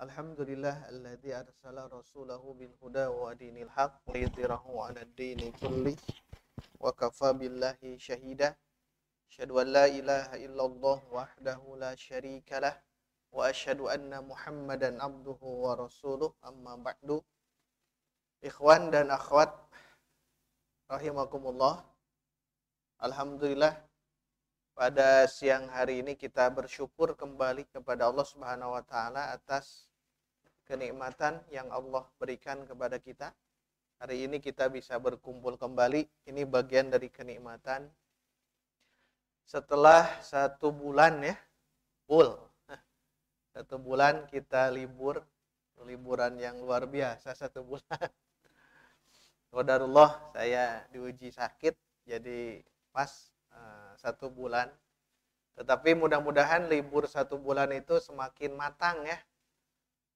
Alhamdulillah alladzi arsala rasulahu bil huda wa dinil haqq liyudhhirahu 'ala ad-dini kulli wa kafa billahi syahida. Asyhadu an la ilaha illallah wahdahu la syarikalah wa asyhadu anna Muhammadan abduhu wa rasuluh. Amma ba'du. Ikhwan dan akhwat rahimakumullah. Alhamdulillah pada siang hari ini kita bersyukur kembali kepada Allah Subhanahu wa taala atas kenikmatan yang Allah berikan kepada kita. Hari ini kita bisa berkumpul kembali. Ini bagian dari kenikmatan. Setelah 1 bulan ya, full. 1 bulan kita liburan yang luar biasa 1 bulan. Qadarullah saya diuji sakit, jadi pas 1 bulan. Tetapi mudah-mudahan libur 1 bulan itu semakin matang ya.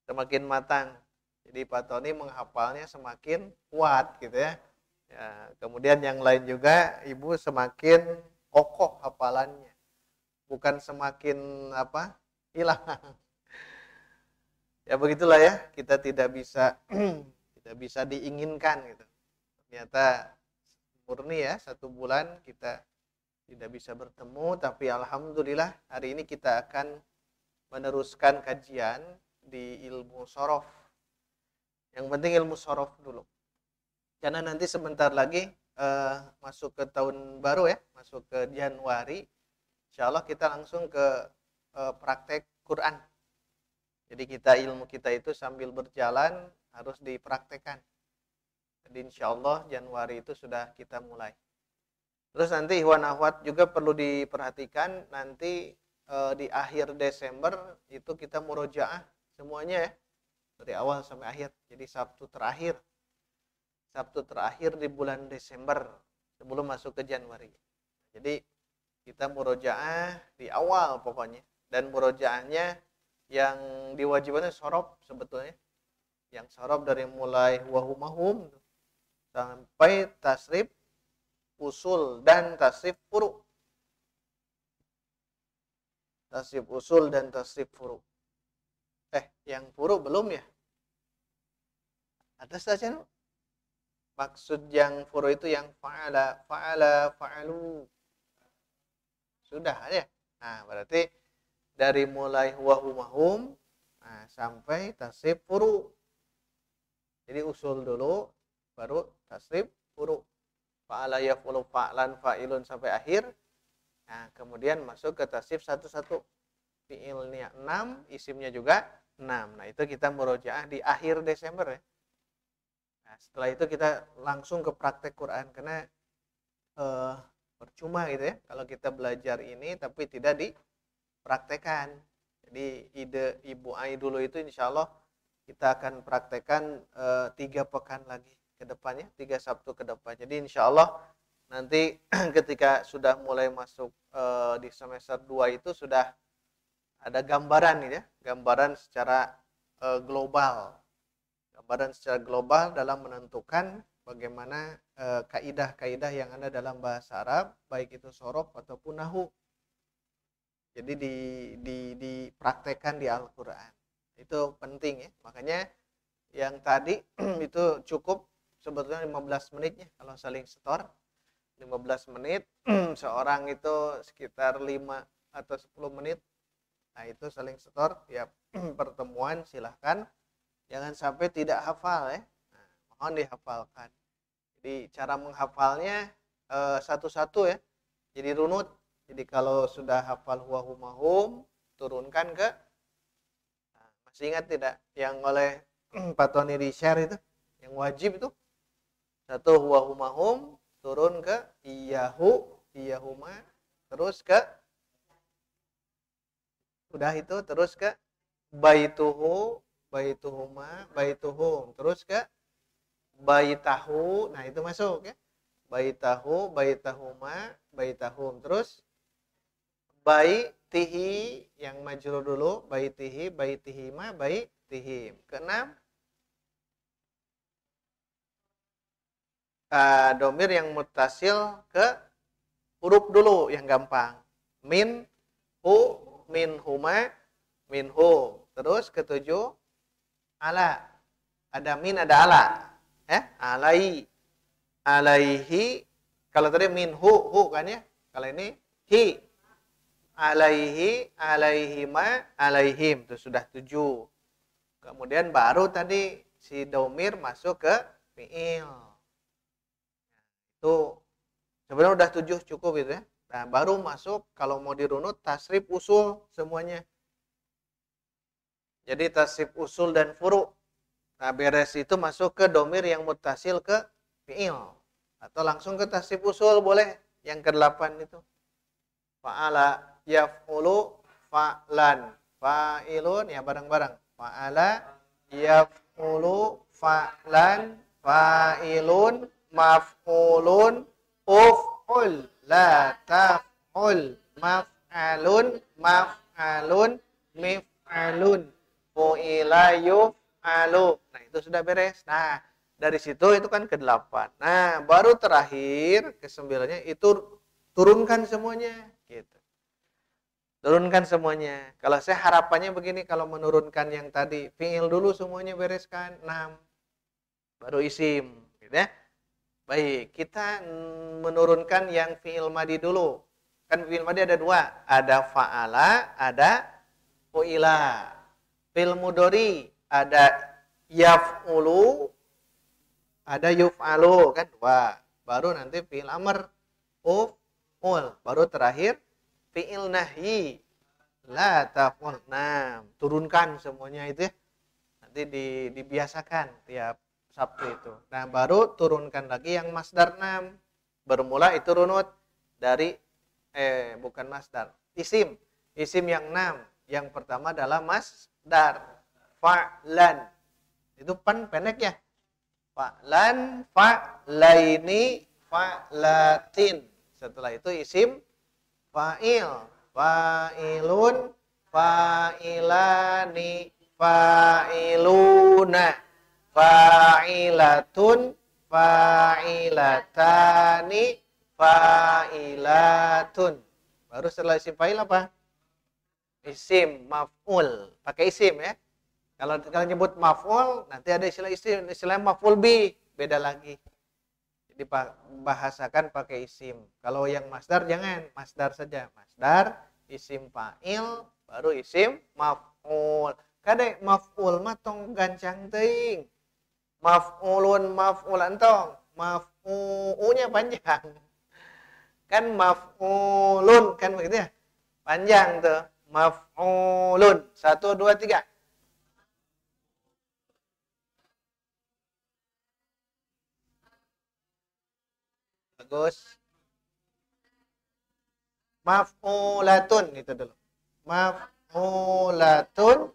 Semakin matang. Jadi Pak Tony menghafalnya semakin kuat gitu ya. Kemudian yang lain juga Ibu semakin kokoh hafalannya. Bukan semakin hilang. Ya begitulah ya, kita tidak bisa diinginkan gitu. Ternyata murni ya 1 bulan kita tidak bisa bertemu, tapi alhamdulillah hari ini kita akan meneruskan kajian di ilmu shorof. Yang penting ilmu shorof dulu. Karena nanti sebentar lagi masuk ke tahun baru ya, masuk ke Januari. Insya Allah kita langsung ke praktek Quran. Jadi ilmu kita itu sambil berjalan harus dipraktekkan. Jadi insya Allah Januari itu sudah kita mulai. Terus nanti ikhwan akhwat juga perlu diperhatikan nanti di akhir Desember itu kita murojaah semuanya ya, dari awal sampai akhir. Jadi Sabtu terakhir di bulan Desember sebelum masuk ke Januari. Jadi kita murojaah di awal pokoknya, dan murojaahnya yang diwajibkan shorof sebetulnya. Yang shorof dari mulai wahumahum sampai tasrif usul dan tasrif furu. Tasrif usul dan tasrif furu. Yang furu belum ya? Ada saja. Maksud yang furu itu yang fa'ala, fa'alu. Sudah ya? Nah, berarti dari mulai wahumahum sampai tasrif furu. Jadi usul dulu, baru tasrif furu. Fa'ala yaf'ulu fa'lan fa'ilun sampai akhir. Nah, kemudian masuk ke tasrif satu-satu. Fi'ilnya 6, isimnya juga 6. Nah, itu kita murojaah di akhir Desember ya. Nah, setelah itu kita langsung ke praktek Quran, karena percuma gitu ya kalau kita belajar ini tapi tidak dipraktekan. Jadi ide Ibu Ai dulu itu insya Allah kita akan praktekkan 3 pekan lagi ke depannya, 3 Sabtu ke depan. Jadi insya Allah nanti ketika sudah mulai masuk di semester 2 itu sudah ada gambaran ya, gambaran secara global. Gambaran secara global dalam menentukan bagaimana kaidah-kaidah yang ada dalam bahasa Arab, baik itu shorof ataupun nahu. Jadi dipraktekkan di Al-Qur'an. Itu penting ya. Makanya yang tadi itu cukup sebetulnya 15 menitnya kalau saling setor. 15 menit, seorang itu sekitar 5 atau 10 menit. Nah, itu saling setor tiap pertemuan, silahkan. Jangan sampai tidak hafal ya. Nah, mohon dihafalkan. Jadi cara menghafalnya satu-satu ya. Jadi runut. Jadi kalau sudah hafal huwahumahum, turunkan ke masih ingat tidak yang oleh Pak Tony di share itu, yang wajib itu? 1 huwahumahum, turun ke iyahu, iyahuma, terus ke udah itu, terus ke baituhu, baituhuma, baituhum, terus ke baitahu. Nah, itu masuk ya. Baitahu, baitahuma, baitahum. Terus baitihi yang majrur dulu, baitihi, baitihima, baitihim. Keenam domir yang mutasil ke huruf dulu yang gampang. Min, hu, min huma, min hum. Terus ketujuh ala. Ada min, ada ala. Alai. Alaihi. Kalau tadi min hu kan ya. Kalau ini hi. Alaihi, alaihima, alaihim. Itu sudah 7. Kemudian baru tadi si domir masuk ke fi'il. Itu sebenarnya udah 7 cukup gitu ya. Nah, baru masuk kalau mau dirunut tasrif usul semuanya. Jadi tasrif usul dan furu. Nah, beres itu masuk ke domir yang mutasil ke fi'il. Atau langsung ke tasrif usul boleh. Yang ke-8 itu. Fa'ala yaf'ulu fa'lan. Fa'ilun ya bareng-bareng. Fa'ala yaf'ulu fa'lan. Fa'ilun maf'ulun uf'ul. La taf'ul. Maf'alun maf'alun mif'alun. Fu'ila yuf'alu. Nah, itu sudah beres. Nah, dari situ itu kan ke-8. Nah, baru terakhir ke-9-nya itu turunkan semuanya gitu. Turunkan semuanya. Kalau saya harapannya begini, kalau menurunkan yang tadi fi'il dulu semuanya bereskan 6. Baru isim, gitu ya. Baik, kita menurunkan yang fi'il madi dulu. Kan fi'il madi ada 2, ada fa'ala, ada fu'ila. Fi'il mudhari ada yaf'ulu, ada yuf'alu, kan 2. Baru nanti fi'il amr uf'ul, baru terakhir fi'il nahyi la taf'ul. Nah, turunkan semuanya itu ya. Nanti dibiasakan tiap Sabtu itu. Nah, baru turunkan lagi yang masdar 6. Bermula itu runut dari bukan masdar, isim. Isim yang 6. Yang pertama adalah masdar. Fa'lan. Itu pendek ya. Fa'lan, fa'laini, fa'latin. Setelah itu isim fa'il, fa'ilun, fa'ilani, fa'iluna, fa'ilatun, fa'ilatani, fa'ilatun. Baru setelah isim fa'il apa? Isim maf'ul. Pakai isim ya. Kalau nyebut maf'ul, nanti ada istilah maf'ul bi, beda lagi. Dibahasakan pakai isim. Kalau yang masdar jangan, masdar saja. Masdar, isim fa'il, baru isim maf'ul. Kadek maf'ul mah tong gancang teuing. Maf'ulun maf'ulan tong, maf'u-nya panjang. Kan maf'ulun kan begitu ya? Panjang tuh. Maf'ulun. 1 2 3. Bagus. Maf'ulatun itu dulu. Maf'ulatun.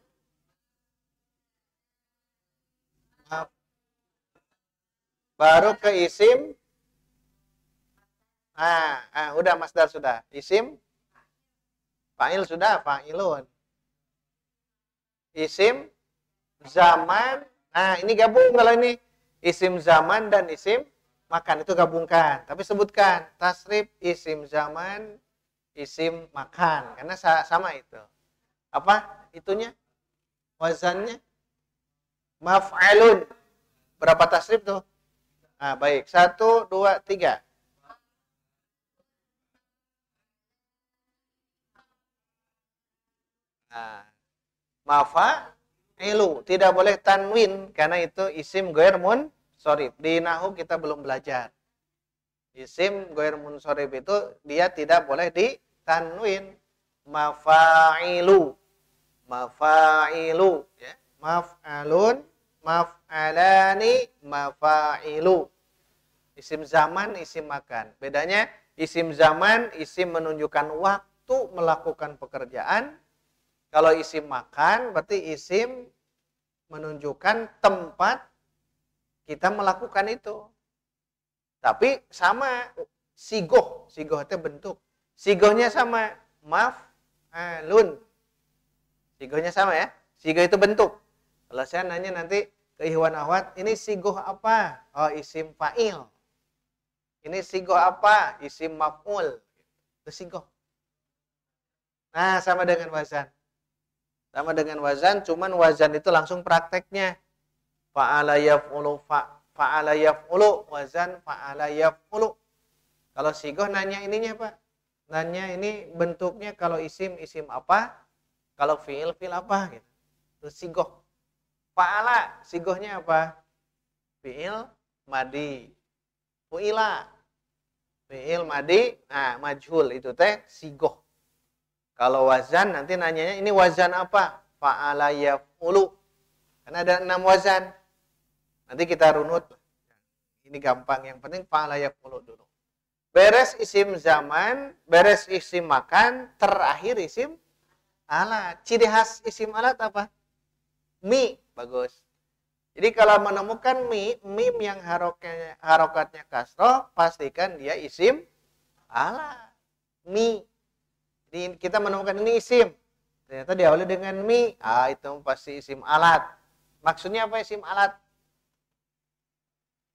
Baru ke isim. Udah masdar sudah. Isim. Fa'il sudah, fa'ilun. Isim zaman. Nah, ini gabung kalau ini. Isim zaman dan isim makan itu gabungkan, tapi sebutkan tasrif isim zaman, isim makan, karena sama itu. Apa itunya? Wazannya? Maf'alun. Berapa tasrif tuh? Nah, baik. 1 2 3. Nah, mafa'ilu. Tidak boleh tanwin karena itu isim ghair munsharif. Di nahwu kita belum belajar. Isim ghair munsharif itu dia tidak boleh ditanwin. Mafa'ilu. Mafa'ilu ya. Maf'alun, maf'alani, mafa'ilu. Isim zaman, isim makan. Bedanya isim zaman, isim menunjukkan waktu melakukan pekerjaan. Kalau isim makan berarti isim menunjukkan tempat kita melakukan itu. Tapi sama sigoh itu bentuk. Sigohnya sama, maf'alun. Sigohnya sama ya. Sigoh itu bentuk. Kalau saya nanya nanti ke Ikhwan Akhwat, ini sigoh apa? Oh, isim fa'il. Ini sigoh apa? Isim maf'ul. Itu sigoh. Nah, sama dengan wazan. Sama dengan wazan, cuman wazan itu langsung prakteknya. Fa'ala yaf'ulu, fa'ala yaf'ulu, wazan fa'ala yaf'ulu. Kalau sigoh nanya ininya Pak. Nanya ini bentuknya kalau isim apa, kalau fi'il apa gitu. Terus sigoh. Fa'ala sigohnya apa? Fi'il madi. Fu'ila. Fi'il madi, nah majhul itu teh sigoh. Kalau wazan nanti nanyanya ini wazan apa? Fa'ala yaf'ulu. Karena ada 6 wazan. Nanti kita runut. Ini gampang, yang penting fa'ala yaf'ulu dulu. Beres isim zaman, beres isim makan, terakhir isim alat. Ciri khas isim alat apa? Mi, bagus. Jadi kalau menemukan mim yang harokatnya kasroh, pastikan dia isim alat. Mi. Jadi kita menemukan ini isim. Ternyata diawali dengan mi. Itu pasti isim alat. Maksudnya apa isim alat?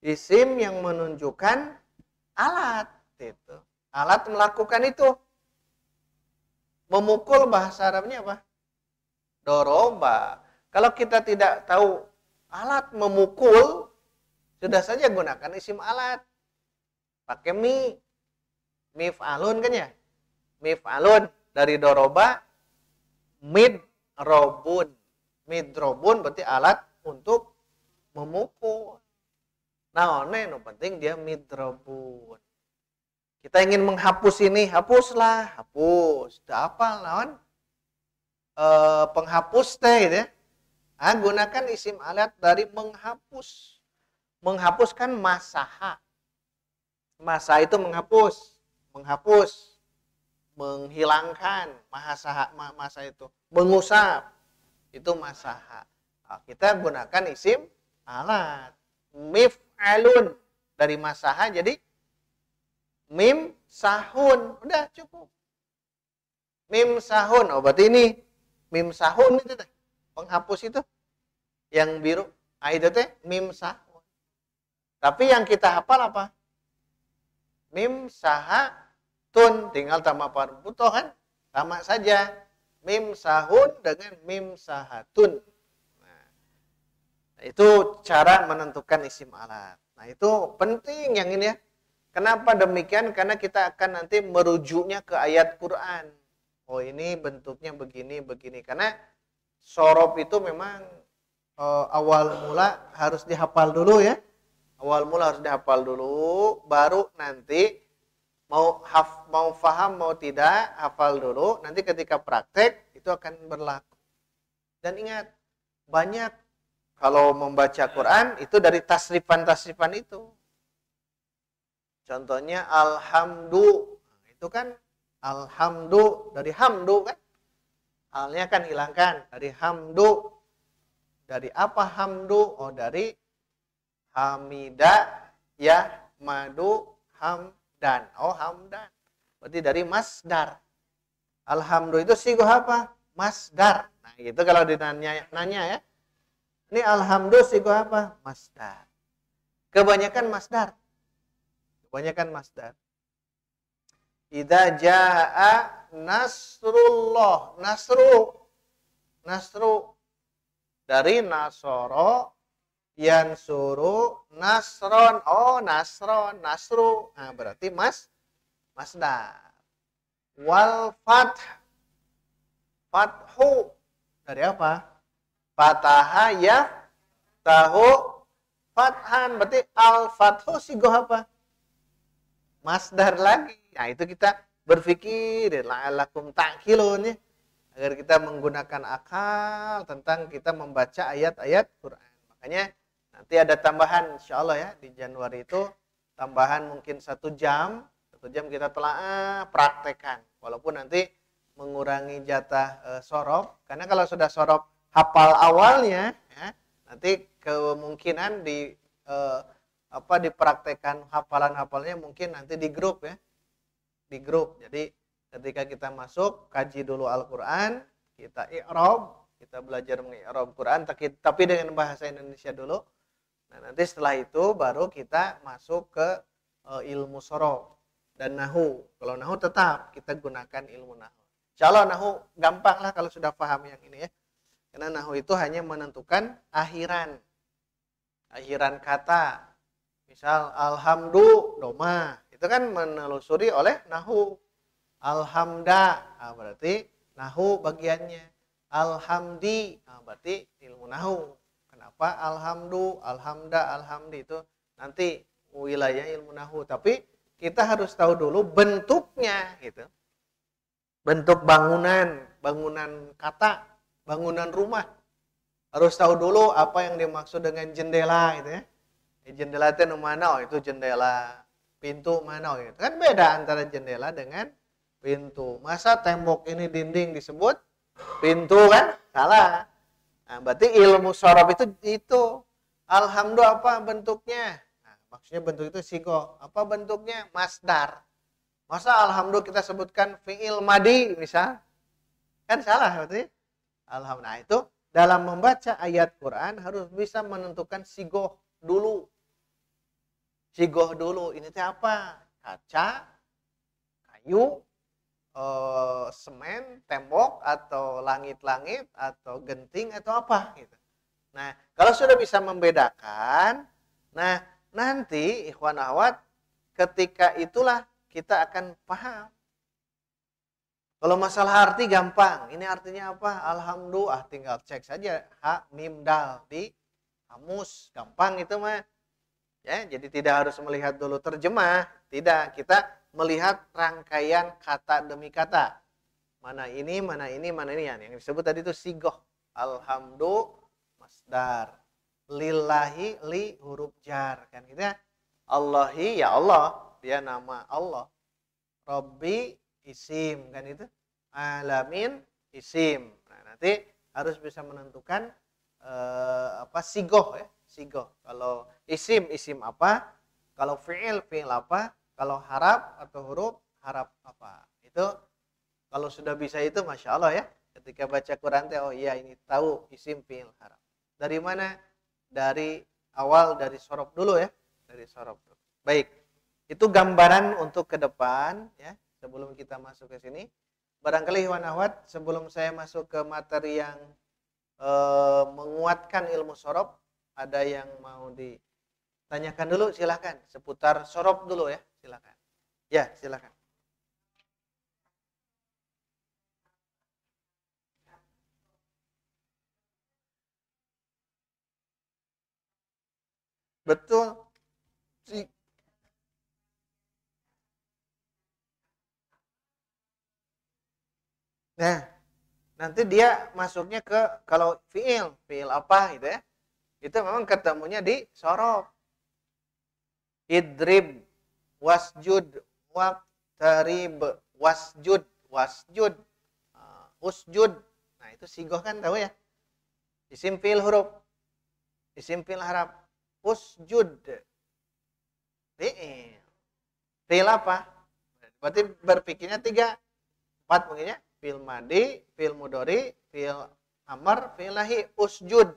Isim yang menunjukkan alat. Itu. Alat melakukan itu. Memukul bahasa Arabnya apa? Doroba. Kalau kita tidak tahu alat memukul, sudah saja gunakan isim alat. Pakai mi. Mif'alun kan ya? Mif'alun dari doroba, midrobun. Midrobun berarti alat untuk memukul. Nah, no penting dia midrobun. Kita ingin menghapus ini, hapuslah, hapus. Udah apa lawan? Penghapus teh gitu ya. Gunakan isim alat dari menghapus. Menghapuskan masaha. Masa itu menghapus, menghapus, menghilangkan masa itu, mengusap. Itu masaha. Kita gunakan isim alat. Mif'alun dari masaha jadi mim sahun, udah cukup. Mim sahun, berarti ini mim sahun itu teh, penghapus itu yang biru. Itu teh mim sahun. Tapi yang kita hafal apa? Mim sahatun, tinggal tambah parbutoh kan? Sama saja. Mim sahun dengan mim sahatun. Nah, itu cara menentukan isim alat. Nah, itu penting yang ini ya. Kenapa demikian? Karena kita akan nanti merujuknya ke ayat Quran. Oh ini bentuknya begini, begini. Karena sorob itu memang awal mula harus dihafal dulu ya. Awal mula harus dihafal dulu, baru nanti mau faham mau tidak, hafal dulu. Nanti ketika praktek itu akan berlaku. Dan ingat, banyak kalau membaca Quran itu dari tasrifan-tasrifan itu. Contohnya alhamdu, itu kan alhamdu dari hamdu kan, halnya kan hilangkan dari hamdu. Dari apa hamdu? Oh dari hamida ya madu hamdan. Oh hamdan. Berarti dari masdar. Alhamdu itu sigoh apa? Masdar. Nah itu kalau nanya ya. Ini alhamdu sigoh apa? Masdar. Kebanyakan masdar. Kebanyakan masdar. Idza jaa nasrullah. Nasru dari nasoro yansuru nasron. Oh nasron, nasru. Nah berarti masdar. Wal fathu dari apa? Fataha ya tahu fathan. Berarti al fathu sigoh apa? Masdar lagi. Nah, itu kita berpikir la'allakum ta'qilun ya. Agar kita menggunakan akal tentang kita membaca ayat-ayat Quran. Makanya nanti ada tambahan insyaallah ya di Januari itu tambahan mungkin 1 jam. 1 jam kita telah praktekkan. Walaupun nanti mengurangi jatah sorob. Karena kalau sudah sorob hafal awalnya ya, nanti kemungkinan dipraktekkan hafalan-hafalnya mungkin nanti di grup ya. Di grup. Jadi ketika kita masuk kaji dulu Al-Qur'an, kita i'rab, kita belajar mengi'rab Quran tapi dengan bahasa Indonesia dulu. Nah, nanti setelah itu baru kita masuk ke ilmu sorob dan nahu. Kalau nahu tetap kita gunakan ilmu nahu. Insyaallah nahu gampang lah kalau sudah paham yang ini ya. Karena nahwu itu hanya menentukan akhiran kata. Misal alhamdu doma, itu kan menelusuri oleh nahwu. Alhamda, berarti nahwu bagiannya. Alhamdi, berarti ilmu nahwu. Kenapa alhamdu, alhamda, alhamdi itu nanti wilayah ilmu nahwu. Tapi kita harus tahu dulu bentuknya gitu. Bentuk bangunan kata, bangunan rumah. Harus tahu dulu apa yang dimaksud dengan jendela gitu ya. Jendela itu mana? Oh, itu jendela. Pintu mana? Oh, itu kan beda antara jendela dengan pintu. Masa tembok ini dinding disebut pintu kan? Salah. Nah, berarti ilmu sorof itu. Alhamdulillah apa bentuknya? Nah, maksudnya bentuk itu sigo. Apa bentuknya? Masdar. Masa alhamdulillah kita sebutkan fi'il madi misal? Kan salah berarti. Alhamdulillah. Nah, itu dalam membaca ayat Quran harus bisa menentukan sigoh dulu. Sigoh dulu. Ini teh apa? Kaca, kayu, semen, tembok, atau langit-langit, atau genting, atau apa gitu. Nah, kalau sudah bisa membedakan, nah nanti ikhwan akhwat ketika itulah kita akan paham. Kalau masalah arti gampang. Ini artinya apa? Alhamdulillah, tinggal cek saja ha mim dal di kamus, gampang itu mah. Ya, jadi tidak harus melihat dulu terjemah, tidak. Kita melihat rangkaian kata demi kata. Mana ini, mana ini, mana ini. Yang disebut tadi itu sigoh. Alhamdulillah, masdar. Lillahi, li huruf jar. Kan gitu ya. Allahi, ya Allah. Dia nama Allah. Rabbi, isim. Kan itu. Alamin, isim. Nah, nanti harus bisa menentukan sigoh ya. Sigoh. Kalau isim apa? Kalau fi'il apa? Kalau harap atau huruf, harap apa? Itu kalau sudah bisa itu Masya Allah ya. Ketika baca Quran, oh iya ini tahu isim fi'il harap. Dari mana? Dari awal, dari sorof dulu ya. Dari sorof dulu. Baik. Itu gambaran untuk ke depan ya. Sebelum kita masuk ke sini. Barangkali Ikhwan Akhwat, sebelum saya masuk ke materi yang menguatkan ilmu sorof, ada yang mau ditanyakan dulu, silakan. Seputar sorof dulu ya, silakan. Ya, silakan. Betul. Nah, nanti dia masuknya ke kalau fi'il apa gitu ya. Itu memang ketemunya di sorof. Idrib, wasjud, waqtarib, wasjud, usjud. Nah, itu sigoh kan tahu ya. Isim fi'il huruf. Isim fi'il harap. Usjud. Fi'il apa? Berarti berpikirnya 3, 4 mungkin ya. Fi'il madi, fi'il mudhari, fi'il amr, fi'il nahi, usjud.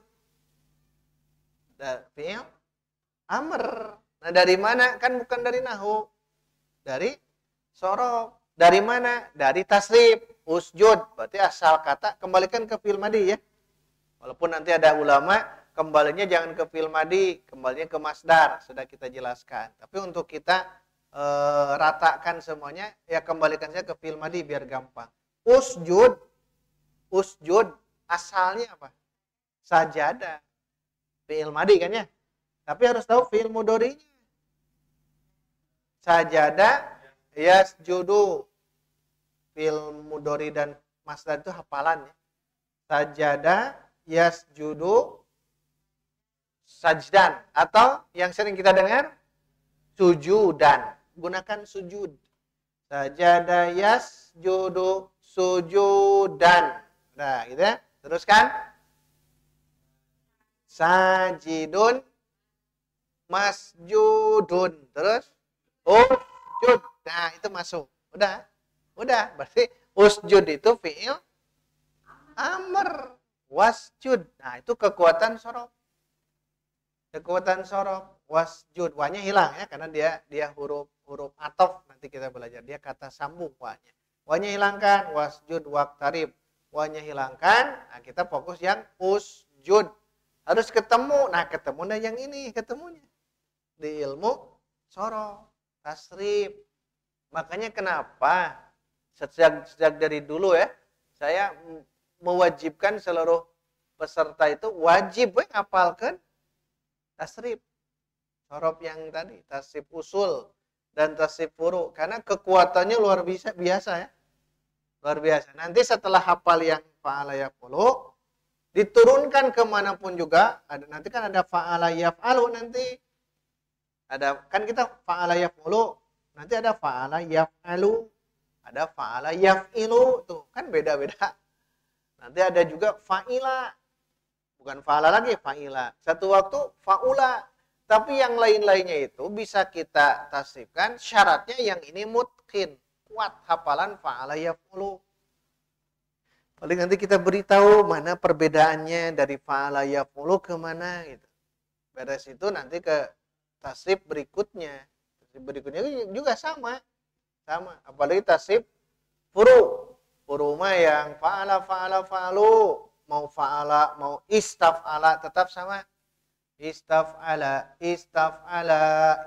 Fi'il amr. Nah, dari mana? Kan bukan dari nahwu. Dari sorof. Dari mana? Dari tasrif. Usjud. Berarti asal kata kembalikan ke fi'il madi ya. Walaupun nanti ada ulama kembalinya jangan ke fi'il madi, kembalinya ke masdar. Sudah kita jelaskan. Tapi untuk kita ratakan semuanya, ya kembalikan saja ke fi'il madi biar gampang. Usjud asalnya apa? Sajadah. Fi'il madi kan ya? Tapi harus tahu fi'il mudhari'nya. Sajadah yasjudu. Fi'il mudhari dan masdar itu hafalan ya. Sajadah yasjudu sajdan, atau yang sering kita dengar sujudan. Gunakan sujud. Sajadah yasjudu sujudan. Nah, gitu ya. Teruskan. Sajidun masjudun. Terus usjud. Nah, itu masuk. Udah. Berarti usjud itu fi'il amr. Wasjud. Nah, itu kekuatan sorof. Wasjud. Wanya hilang ya, karena dia huruf atof. Nanti kita belajar. Dia kata sambung wanya. Wanya hilangkan. Wasjud waqtarib. wanya hilangkan, nah kita fokus yang usjud. Harus ketemu. Nah, ketemu nah yang ini ketemunya. Di ilmu sorof, tasrif. Makanya kenapa sejak dari dulu ya, saya mewajibkan seluruh peserta itu wajib ngapalkan tasrif. Sorof yang tadi, tasrif usul dan tasrif furu. Karena kekuatannya luar biasa ya. Luar biasa. Nanti setelah hafal yang fa'ala yaf'ulu, diturunkan kemanapun juga. Nanti kan ada fa'ala yaf'alu nanti. Ada kan kita fa'ala yaf'ulu, nanti ada fa'ala yaf'alu, ada fa'ala yaf'ilu, tuh kan beda-beda. Nanti ada juga fa'ila, bukan fa'ala lagi, fa'ila. Satu waktu fa'ula, tapi yang lain-lainnya itu bisa kita tasrifkan. Syaratnya yang ini mutqin, kuat hafalan fa'ala yaf'ulu. Paling nanti kita beritahu mana perbedaannya dari fa'ala yaf'ulu ke mana gitu. Beres itu nanti ke tasrif berikutnya. Tasrif berikutnya juga sama. Apalagi tasrif furu. Furu mah yang fa'ala fa'alu. Mau fa'ala, mau istaf'ala tetap sama. Istaf'ala,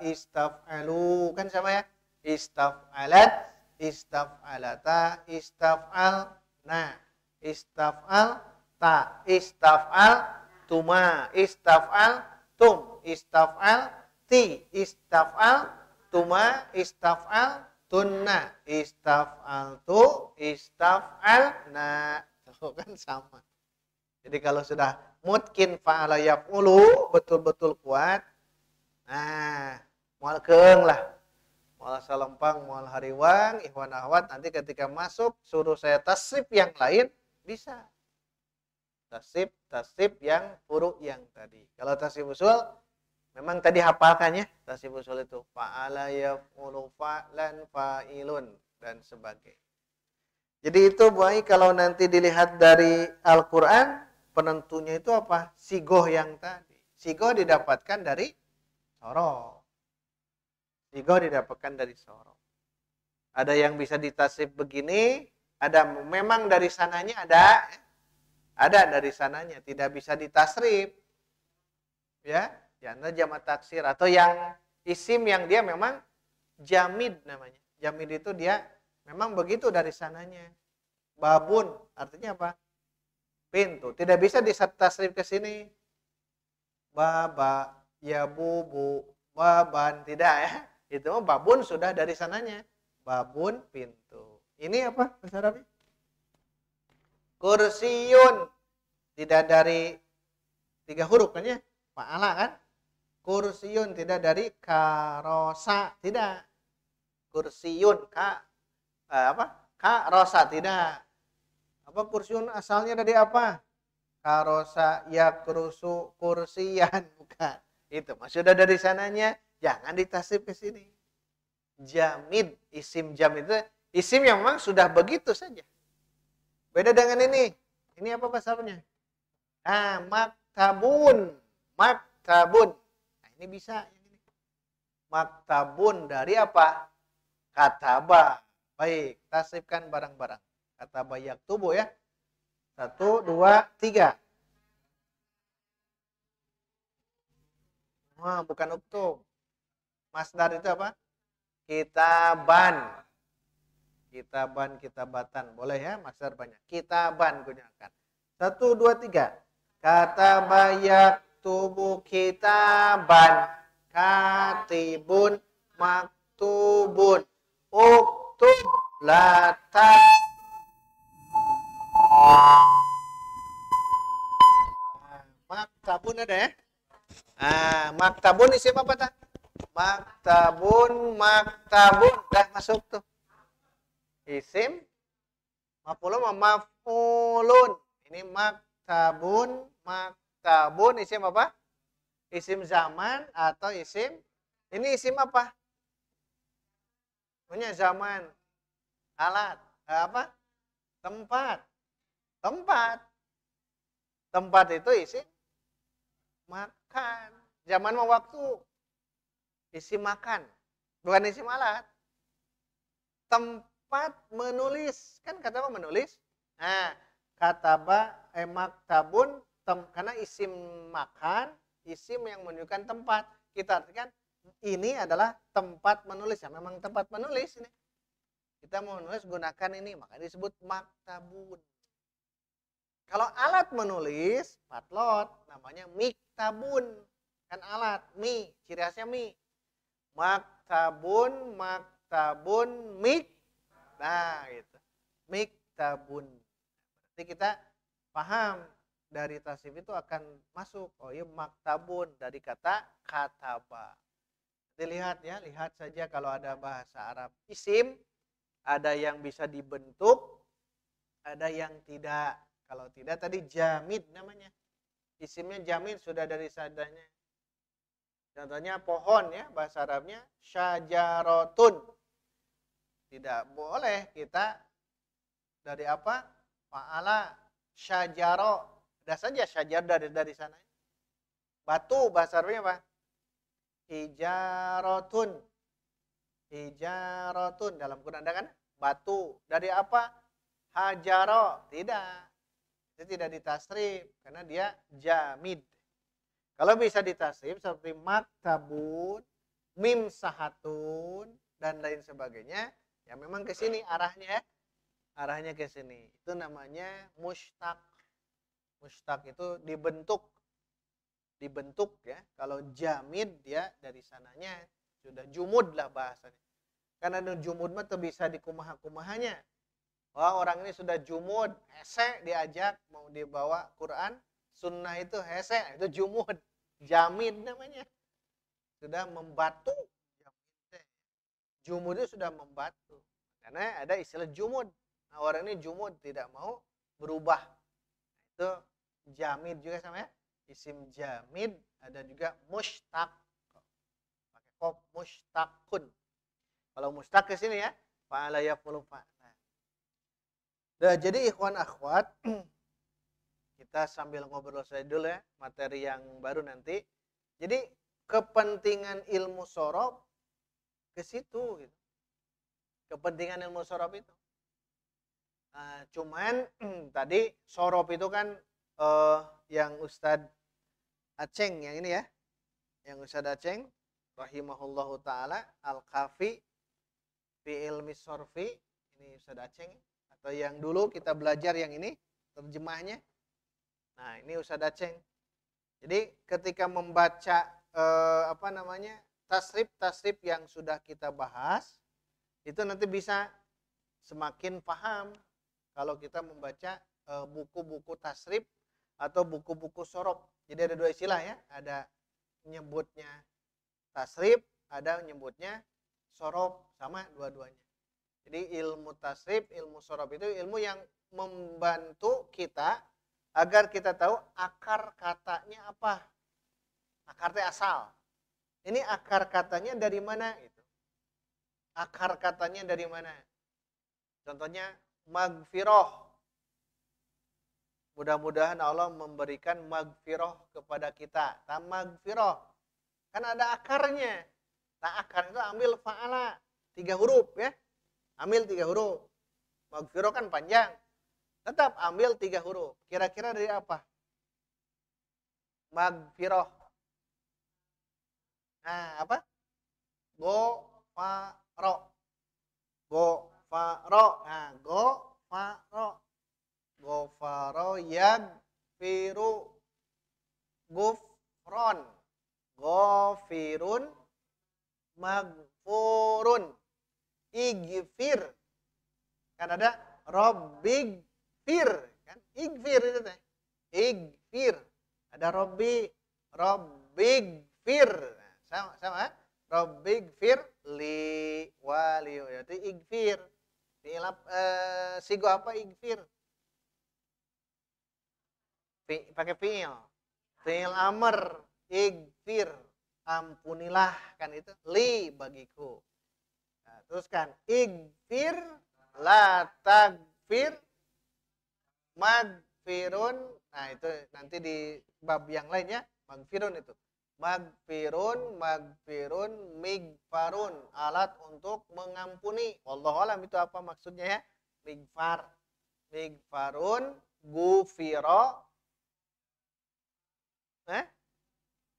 istaf'alu. Kan sama ya? Istaf'alat, istaf'alata, istaf'alna. Istaf'al ta, istaf'al tuma, istaf'al tum, istaf'al ti, istaf'al tuma, istaf'al tunna, istaf'al tu, istaf'al na. Itu kan sama. Jadi kalau sudah mutkin fa'ala yaf'ulu betul-betul kuat, nah mual keung lah, mual salempang, mual hariwang, ikhwan akhwat, nanti ketika masuk suruh saya tasrif yang lain bisa. Tasrif yang furu yang tadi. Kalau tasrif usul memang tadi hafalkan ya, tasrif usul itu fa'ala yaf'ulu fa'lan fa'ilun dan sebagainya. Jadi itu baik kalau nanti dilihat dari Al-Qur'an, penentunya itu apa? Sigoh yang tadi. Sigoh didapatkan dari sorof. Sigoh didapatkan dari sorof. Ada yang bisa ditasrif begini, ada memang dari sananya ada dari sananya, tidak bisa ditasrif. Ya, janda jamak taksir atau yang isim yang dia memang jamid namanya. Jamid itu dia memang begitu dari sananya. Babun artinya apa? Pintu. Tidak bisa ditasrif ke sini. Baba, ya bubu, baban, tidak ya. Itu babun sudah dari sananya. Babun pintu. Ini apa bahasa Arabnya? Kursiyun. Tidak dari 3 huruf kan ya? Fa'ala kan? Kursiyun tidak dari karosa, tidak. Kursiyun karosa tidak. Apa kursiyun asalnya dari apa? Karosa yakrusu kursiyan, bukan. Itu sudah dari sananya, jangan ditasrif ke sini. Jamid, isim jamid itu isim yang memang sudah begitu saja. Beda dengan ini. Ini apa bahasanya? Maktabun. Maktabun. Nah, ini bisa. Maktabun dari apa? Kataba. Baik, tasrifkan barang-barang. Kataba yaktubu ya. 1, 2, 3. Wah, bukan uktub. Masdar itu apa? Kitaban. Kitaban, kitabatan. Boleh ya, masdar banyak. Kitaban gunakan. 1, 2, 3. Kataba yaktubu kitaban. Katibun maktubun. Uktub lata. Maktabun ada ya? Maktabun isim apa tak? Maktabun. Dah masuk tuh. Isim maf'ulun. Ini maktabun. Isim apa? Isim zaman atau isim? Ini isim apa? Punya zaman. Alat. Apa? Tempat. Tempat itu isim makan. Zaman mau waktu. Isim makan. Bukan isim alat. Tempat menulis. Kan kata apa menulis? Nah, kataba maktabun karena isim makan, isim yang menunjukkan tempat. Kita artikan ini adalah tempat menulis. Ya, memang tempat menulis ini. Kita mau menulis gunakan ini, maka disebut maktabun. Kalau alat menulis, patlot, namanya miktabun. Kan alat, ciri khasnya mi. Maktabun, mik. Nah, gitu. Miktabun. Berarti kita paham dari tasrif itu akan masuk. Oh iya, maktabun dari kata kataba. Dilihat ya, lihat saja kalau ada bahasa Arab isim, ada yang bisa dibentuk, ada yang tidak. Kalau tidak tadi jamid namanya. Isimnya jamid sudah dari sadanya. Contohnya pohon ya, bahasa Arabnya syajarotun. Tidak boleh kita dari apa? Fa'ala syajaro. Ada saja syajar dari sana. Batu bahasa Arabnya apa? Hijarotun. Hijarotun. Dalam Quran ada kan? Batu. Dari apa? Hajaro. Tidak. Itu tidak ditasrif karena dia jamid. Kalau bisa ditasrif seperti maktabun, mim sahatun dan lain sebagainya, ya memang ke sini arahnya ya. Arahnya ke sini. Itu namanya mustaq. Mustaq itu dibentuk. Dibentuk ya. Kalau jamid dia dari sananya sudah jumud lah bahasanya. Karena jumud mah bisa dikumaha-kumahanya. Wah, orang ini sudah jumud, hese diajak mau dibawa Quran, sunnah itu hese, itu jumud, jamid namanya. Sudah membatu. Jumud itu sudah membatu. Karena ada istilah jumud. Nah, orang ini jumud tidak mau berubah. Itu jamid juga sama ya. Isim jamid, ada juga mustaq. Pakai kop mustaqun. Kalau mustaq ke sini ya, fa'ala yaf'ulu fa'ala. Nah, jadi ikhwan akhwat, kita sambil ngobrol saja dulu ya, materi yang baru nanti. Jadi kepentingan ilmu sorob ke situ. Gitu. Kepentingan ilmu sorob itu. Nah, cuman tadi sorob itu kan yang Ustadz Aceng yang ini ya. Yang Ustadz Aceng, rahimahullahu ta'ala, al-kafi, fi ilmi sorfi. Ini Ustadz Aceng. Atau yang dulu kita belajar yang ini terjemahnya. Nah, ini Ustadz Aceng. Jadi ketika membaca tasrif yang sudah kita bahas, itu nanti bisa semakin paham kalau kita membaca buku-buku tasrif atau buku-buku sorob. Jadi ada dua istilah ya, ada nyebutnya tasrif, ada nyebutnya sorob, sama dua-duanya. Jadi ilmu tasrif, ilmu sorob itu ilmu yang membantu kita agar kita tahu akar katanya apa. Akarnya asal. Ini akar katanya dari mana? Gitu. Akar katanya dari mana? Contohnya magfiroh. Mudah-mudahan Allah memberikan magfiroh kepada kita. Magfiroh. Kan ada akarnya. Nah, akar itu ambil fa'ala. 3 huruf ya. Ambil 3 huruf. Magfiroh kan panjang. Tetap ambil 3 huruf. Kira-kira dari apa? Magfiroh. Nah, apa? Go-fa-ro. Go-fa-ro. Nah, go-fa-ro. Go-fa-ro yagfiru. Gufron. Gofirun. Magfurun. Igfir. Kan ada Robbigfir. Kan? Igfir itu teh. Igfir. Ada Robbigfir. Nah, sama. Robbigfir li wali. Jadi igfir. Sigo apa igfir? Pakai fi'il. Fi'il amr. Igfir. Ampunilah. Kan itu. Li bagiku. Nah, teruskan igfir la tagfir magfirun. Nah, itu nanti di bab yang lain ya, magfirun itu. Magfirun, migfarun, alat untuk mengampuni. Wallahu alam itu apa maksudnya ya? Migfar. Migfarun Gufiro.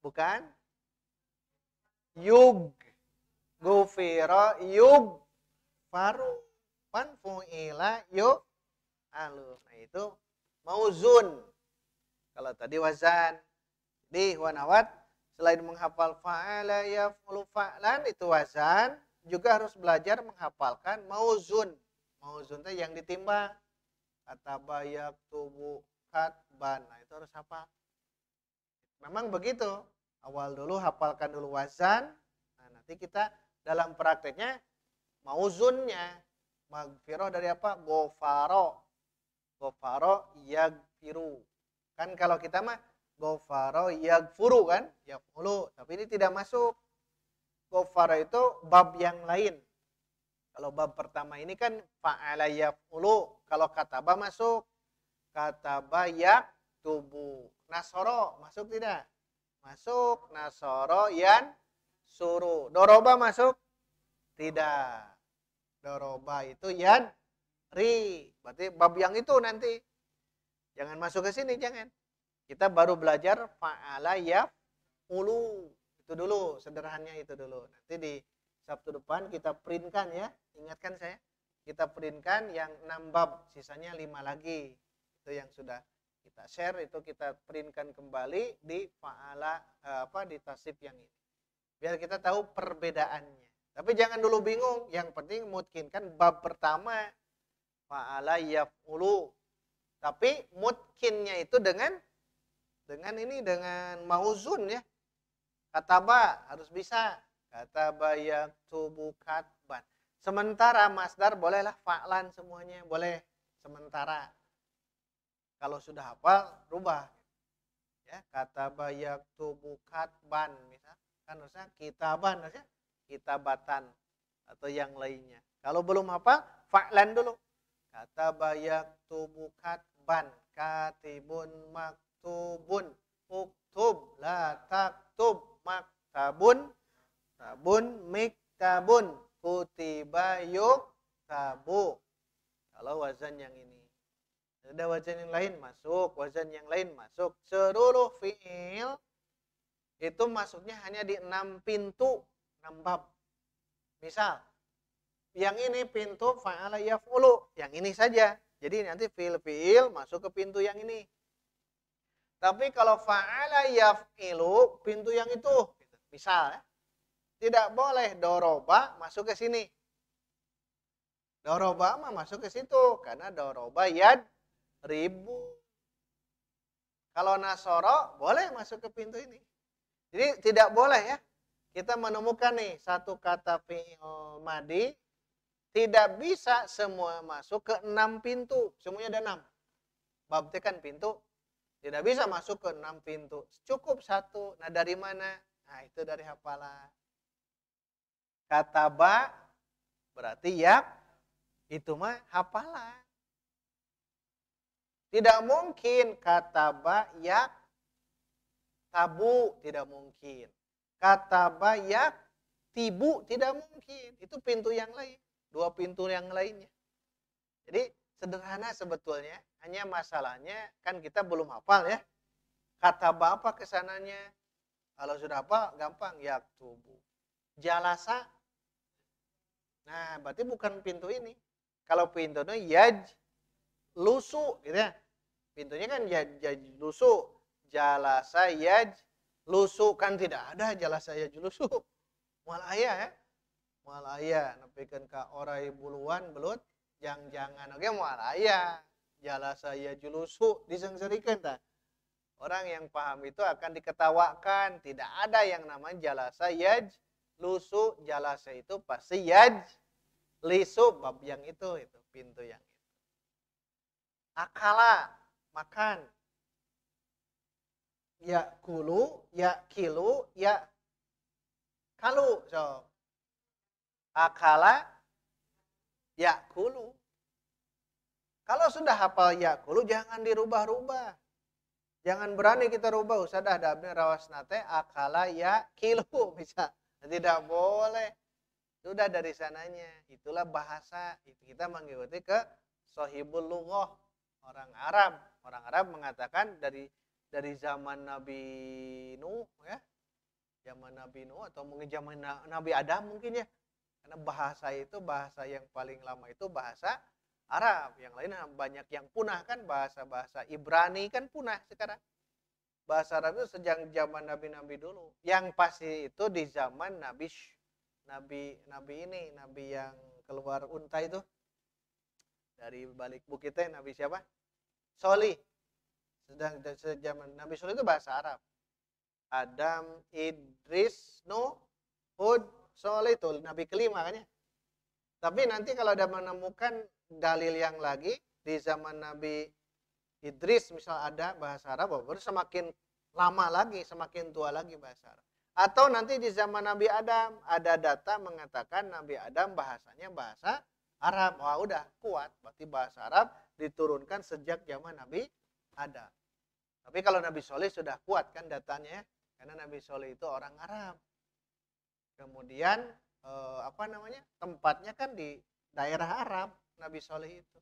Bukan. Yug. Gufiro yug. Faru. Pan fu'ila yug. Alu. Nah itu mauzun. Kalau tadi wazan. Di wanawat. Selain menghafal fa'ala yaf'ulu fa'lan. Itu wazan. Juga harus belajar menghafalkan mauzun. Mauzun itu yang ditimbang. Kataba yaktubu katban. Nah itu harus hafal. Memang begitu. Awal dulu hafalkan dulu wazan. Nah, nanti kita dalam prakteknya mauzunnya. Magfirah dari apa? Gofaro. Gofaro yagfiru. Kan kalau kita mah gofaro yagfuru kan? Yagfuru. Tapi ini tidak masuk. Gofaro itu bab yang lain. Kalau bab pertama ini kan fa'ala yaf'ulu. Kalau kataba masuk. Kataba yaktubu. Nasoro masuk tidak? Masuk. Nasoro yan suruh. Doroba masuk? Tidak. Doroba itu yan ri. Berarti bab yang itu nanti. Jangan masuk ke sini, jangan. Kita baru belajar fa'ala yaf'ulu. Itu dulu, sederhananya itu dulu. Nanti di Sabtu depan kita printkan ya. Ingatkan saya. Kita printkan yang 6 bab. Sisanya 5 lagi. Itu yang sudah kita share, itu kita printkan kembali di fa'ala di tasib yang ini. Biar kita tahu perbedaannya. Tapi jangan dulu bingung, yang penting mutkinkan bab pertama fa'ala yaf'ulu. Tapi mutkinnya itu dengan mauzun ya. Kataba harus bisa. Kataba yaktubu katban. Sementara masdar bolehlah fa'lan semuanya, boleh sementara. Kalau sudah hafal, rubah. Ya, kataba yaktubu katban misal. Kan harusnya kitaban, harusnya kitabatan atau yang lainnya. Kalau belum hafal, fa'lan dulu. Kataba yaktubu katban, katibun maktubun, uktub la taktub, maktabun, tabun miktabun, kutiba yuktabu. Kalau wazan yang ini. Ada wazan yang lain masuk, wazan yang lain masuk. Seluruh fi'il itu masuknya hanya di 6 pintu, 6 bab. Misal, yang ini pintu fa'ala yaf'ulu, yang ini saja. Jadi nanti fi'il masuk ke pintu yang ini. Tapi kalau fa'ala yaf'ilu, pintu yang itu. Misal, tidak boleh doroba masuk ke sini. Doroba mah masuk ke situ, karena doroba yad ribu. Kalau nasoro boleh masuk ke pintu ini. Jadi tidak boleh ya. Kita menemukan nih satu kata fi'il madi tidak bisa semua masuk ke 6 pintu. Semuanya ada 6. Bab kan pintu. Tidak bisa masuk ke 6 pintu. Cukup satu. Nah dari mana? Nah itu dari hafalan. Kata ba berarti ya itu mah hafalan. Tidak mungkin kata ba yak tabu, tidak mungkin. Kata ba yak tibu, tidak mungkin. Itu pintu yang lain. 2 pintu yang lainnya. Jadi sederhana sebetulnya. Hanya masalahnya kan kita belum hafal ya. Kata ba apa kesananya? Kalau sudah hafal gampang. Yak tubu. Jalasa. Nah berarti bukan pintu ini. Kalau pintunya yaj lusu gitu ya. Pintunya kan yaj lusu. Jalasa yaj lusu, kan tidak ada jalasa yaj lusu. Malaya ya. Malaya nepikeun ka orai buluan belut jangan oge malaya. Jalasa yaj lusu disengsarikeun tah. Orang yang paham itu akan diketawakan. Tidak ada yang namanya jalasa yaj lusu. Jalasa itu pasti yaj lisu, bab yang itu pintu yang itu. Akala, makan. Ya kulu, ya kilu, ya kalu. So, akala, ya kulu. Kalau sudah hafal ya kulu, jangan dirubah-rubah. Jangan berani kita rubah. Usadah dabnya rawas nate, akala, ya kilu. Bisa. Tidak boleh. Sudah dari sananya. Itulah bahasa. Kita mengikuti ke sohibul lughah. orang Arab. Orang Arab mengatakan dari zaman Nabi Nuh ya, zaman Nabi Nuh atau mungkin zaman Nabi Adam mungkin ya. Karena bahasa itu bahasa yang paling lama itu bahasa Arab. Yang lain banyak yang punah kan, bahasa-bahasa Ibrani kan punah sekarang. Bahasa Arab itu sejak zaman Nabi-Nabi dulu. Yang pasti itu di zaman Nabi yang keluar unta itu. Dari balik bukitnya Nabi siapa? Solih. Sedang zaman Nabi Solih itu bahasa Arab. Adam, Idris, Nuh, Hud, Solih itu Nabi kelima kan ya. Tapi nanti kalau ada menemukan dalil yang lagi di zaman Nabi Idris misal ada bahasa Arab, baru semakin lama lagi, semakin tua lagi bahasa Arab. Atau nanti di zaman Nabi Adam ada data mengatakan Nabi Adam bahasanya bahasa Arab. Wah udah kuat, berarti bahasa Arab diturunkan sejak zaman Nabi Adam. Tapi kalau Nabi Soleh sudah kuat kan datanya ya, karena Nabi Soleh itu orang Arab. Kemudian tempatnya kan di daerah Arab Nabi Soleh itu.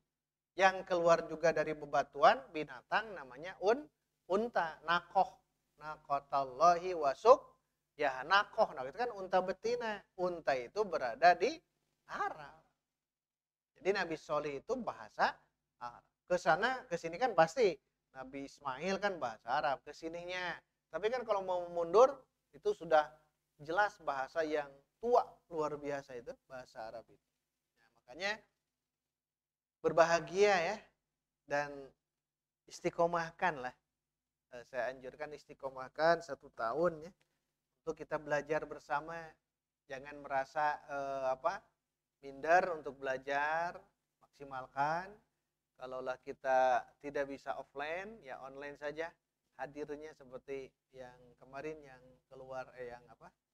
Yang keluar juga dari bebatuan binatang namanya unta, nakoh, nakotallahi wasuk, ya nakoh, nah itu kan unta betina. Unta itu berada di Arab. Jadi Nabi Soleh itu bahasa Arab. Ke sini kan pasti Nabi Ismail kan bahasa Arab kesininya. Tapi kan kalau mau mundur itu sudah jelas bahasa yang tua luar biasa itu bahasa Arab itu. Nah, makanya berbahagia ya dan istiqomahkan lah. Saya anjurkan istiqomahkan 1 tahun ya untuk kita belajar bersama. Jangan merasa minder untuk belajar, maksimalkan. Kalaulah kita tidak bisa offline, ya online saja. Hadirnya seperti yang kemarin yang keluar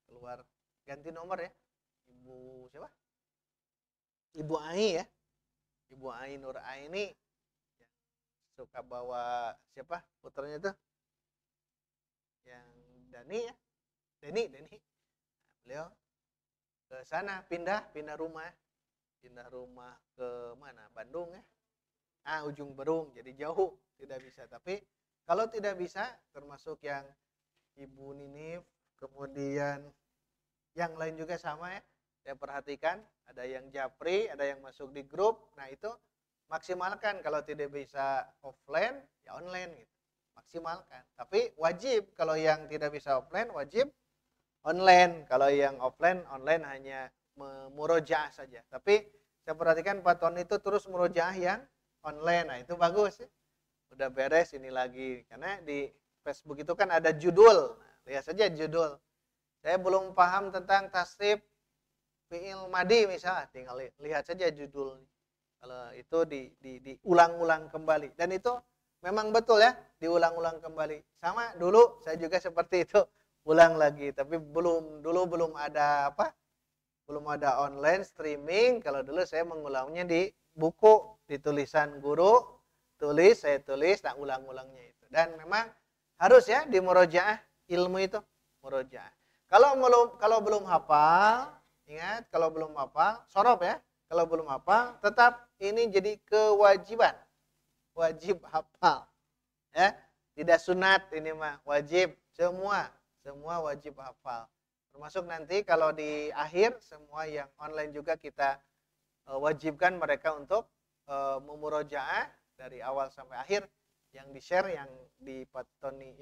keluar ganti nomor ya. Ibu siapa? Ibu Ai ya. Ibu Ai Nur Aini yang suka bawa siapa? Putranya itu? Yang Dani ya. Deni. Nah, beliau ke sana pindah rumah ke mana? Bandung ya. Ujung Berung, jadi jauh, tidak bisa. Tapi kalau tidak bisa, termasuk yang Ibu Ninif, kemudian yang lain juga sama ya. Saya perhatikan, ada yang japri, ada yang masuk di grup. Nah itu maksimalkan. Kalau tidak bisa offline, ya online gitu. Maksimalkan. Tapi wajib, kalau yang tidak bisa offline, wajib online. Kalau yang offline, online hanya murojaah saja. Tapi saya perhatikan Pak Tony itu terus murojaah yang online. Nah itu bagus ya. Udah beres ini lagi. Karena di Facebook itu kan ada judul. Nah, lihat saja judul. Saya belum paham tentang tasrif fi'il madi misalnya. Tinggal lihat saja judul. Kalau itu diulang-ulang kembali. Dan itu memang betul ya. Diulang-ulang kembali. Sama dulu saya juga seperti itu. Ulang lagi. Tapi dulu belum ada belum ada online streaming. Kalau dulu saya mengulangnya di buku, di tulisan guru, saya tulis, nah ulang-ulangnya itu. Dan memang harus ya di murojaah ilmu itu, murojaah. Kalau belum hafal, ingat kalau belum hafal, sorop ya. Kalau belum hafal, tetap ini jadi kewajiban. Wajib hafal. Ya, tidak sunat ini mah, wajib semua wajib hafal. Termasuk nanti kalau di akhir semua yang online juga kita wajibkan mereka untuk memurojaah dari awal sampai akhir. Yang di share, yang di Pak Tony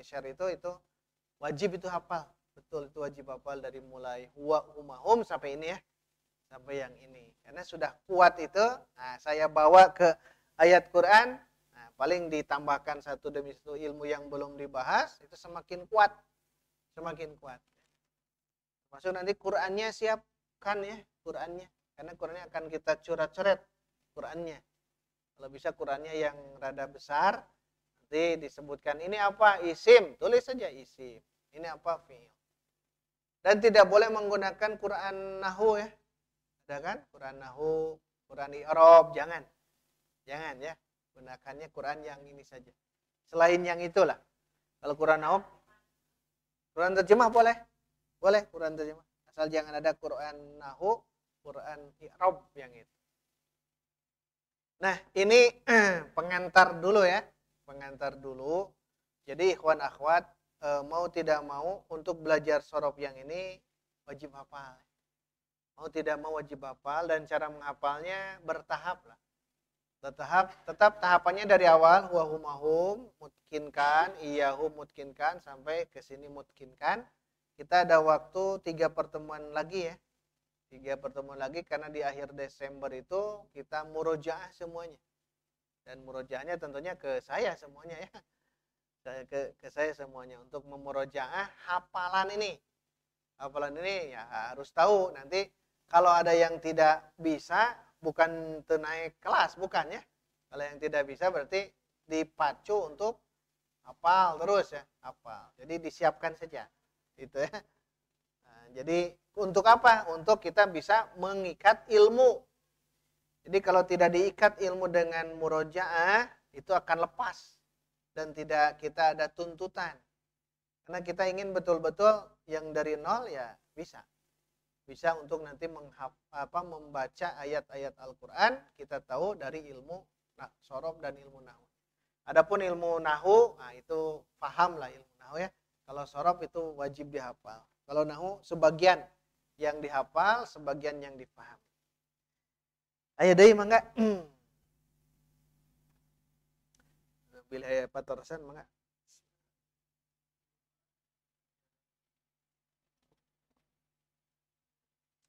share itu wajib itu hafal. Betul, itu wajib hafal dari mulai huwa humahum sampai ini ya. Sampai yang ini. Karena sudah kuat itu, nah saya bawa ke ayat Quran, nah paling ditambahkan satu demi satu ilmu yang belum dibahas, itu semakin kuat. Semakin kuat. Maksud nanti Qurannya siapkan ya, Qurannya. Karena Qurannya akan kita coret-coret Qurannya. Kalau bisa Qurannya yang rada besar, nanti disebutkan ini apa? Isim, tulis saja isim. Ini apa? Fi'il. Dan tidak boleh menggunakan Quran Nahu ya. Ada kan? Quran Nahu, Quran I'rab, jangan. Jangan ya. Gunakannya Quran yang ini saja. Selain yang itulah. Kalau Quran Nahu, Quran terjemah boleh. Boleh Quran terjemah. Asal jangan ada Quran Nahu, Quran I'rab yang itu. Nah, ini pengantar dulu ya. Pengantar dulu. Jadi ikhwan akhwat, mau tidak mau untuk belajar sorof yang ini wajib hafal. Mau tidak mau wajib hafal, dan cara menghafalnya bertahap lah. Tetap tahapannya dari awal wahumahum mutkinkan, iyahum mutkinkan sampai ke sini mutkinkan. Kita ada waktu 3 pertemuan lagi ya. 3 pertemuan lagi karena di akhir Desember itu kita murojaah semuanya. Dan murojaahnya tentunya ke saya semuanya ya. Ke saya semuanya untuk memurojaah hafalan ini. Hafalan ini ya harus tahu. Nanti kalau ada yang tidak bisa, bukan naik kelas, bukan ya. Kalau yang tidak bisa berarti dipacu untuk hafal terus ya, hafal. Jadi disiapkan saja. Itu ya. Nah, jadi untuk apa? Untuk kita bisa mengikat ilmu. Jadi kalau tidak diikat ilmu dengan murojaah, itu akan lepas dan tidak kita ada tuntutan. Karena kita ingin betul-betul yang dari nol ya bisa. Bisa untuk nanti membaca ayat-ayat Al-Quran, kita tahu dari ilmu sorof dan ilmu nahu. Adapun ilmu nahu, nah itu paham lah ilmu nahu ya. Kalau sorof itu wajib dihafal. Kalau nahu sebagian yang dihafal, sebagian yang dipaham. Ayo deh mangga. Bila patorosan mangga.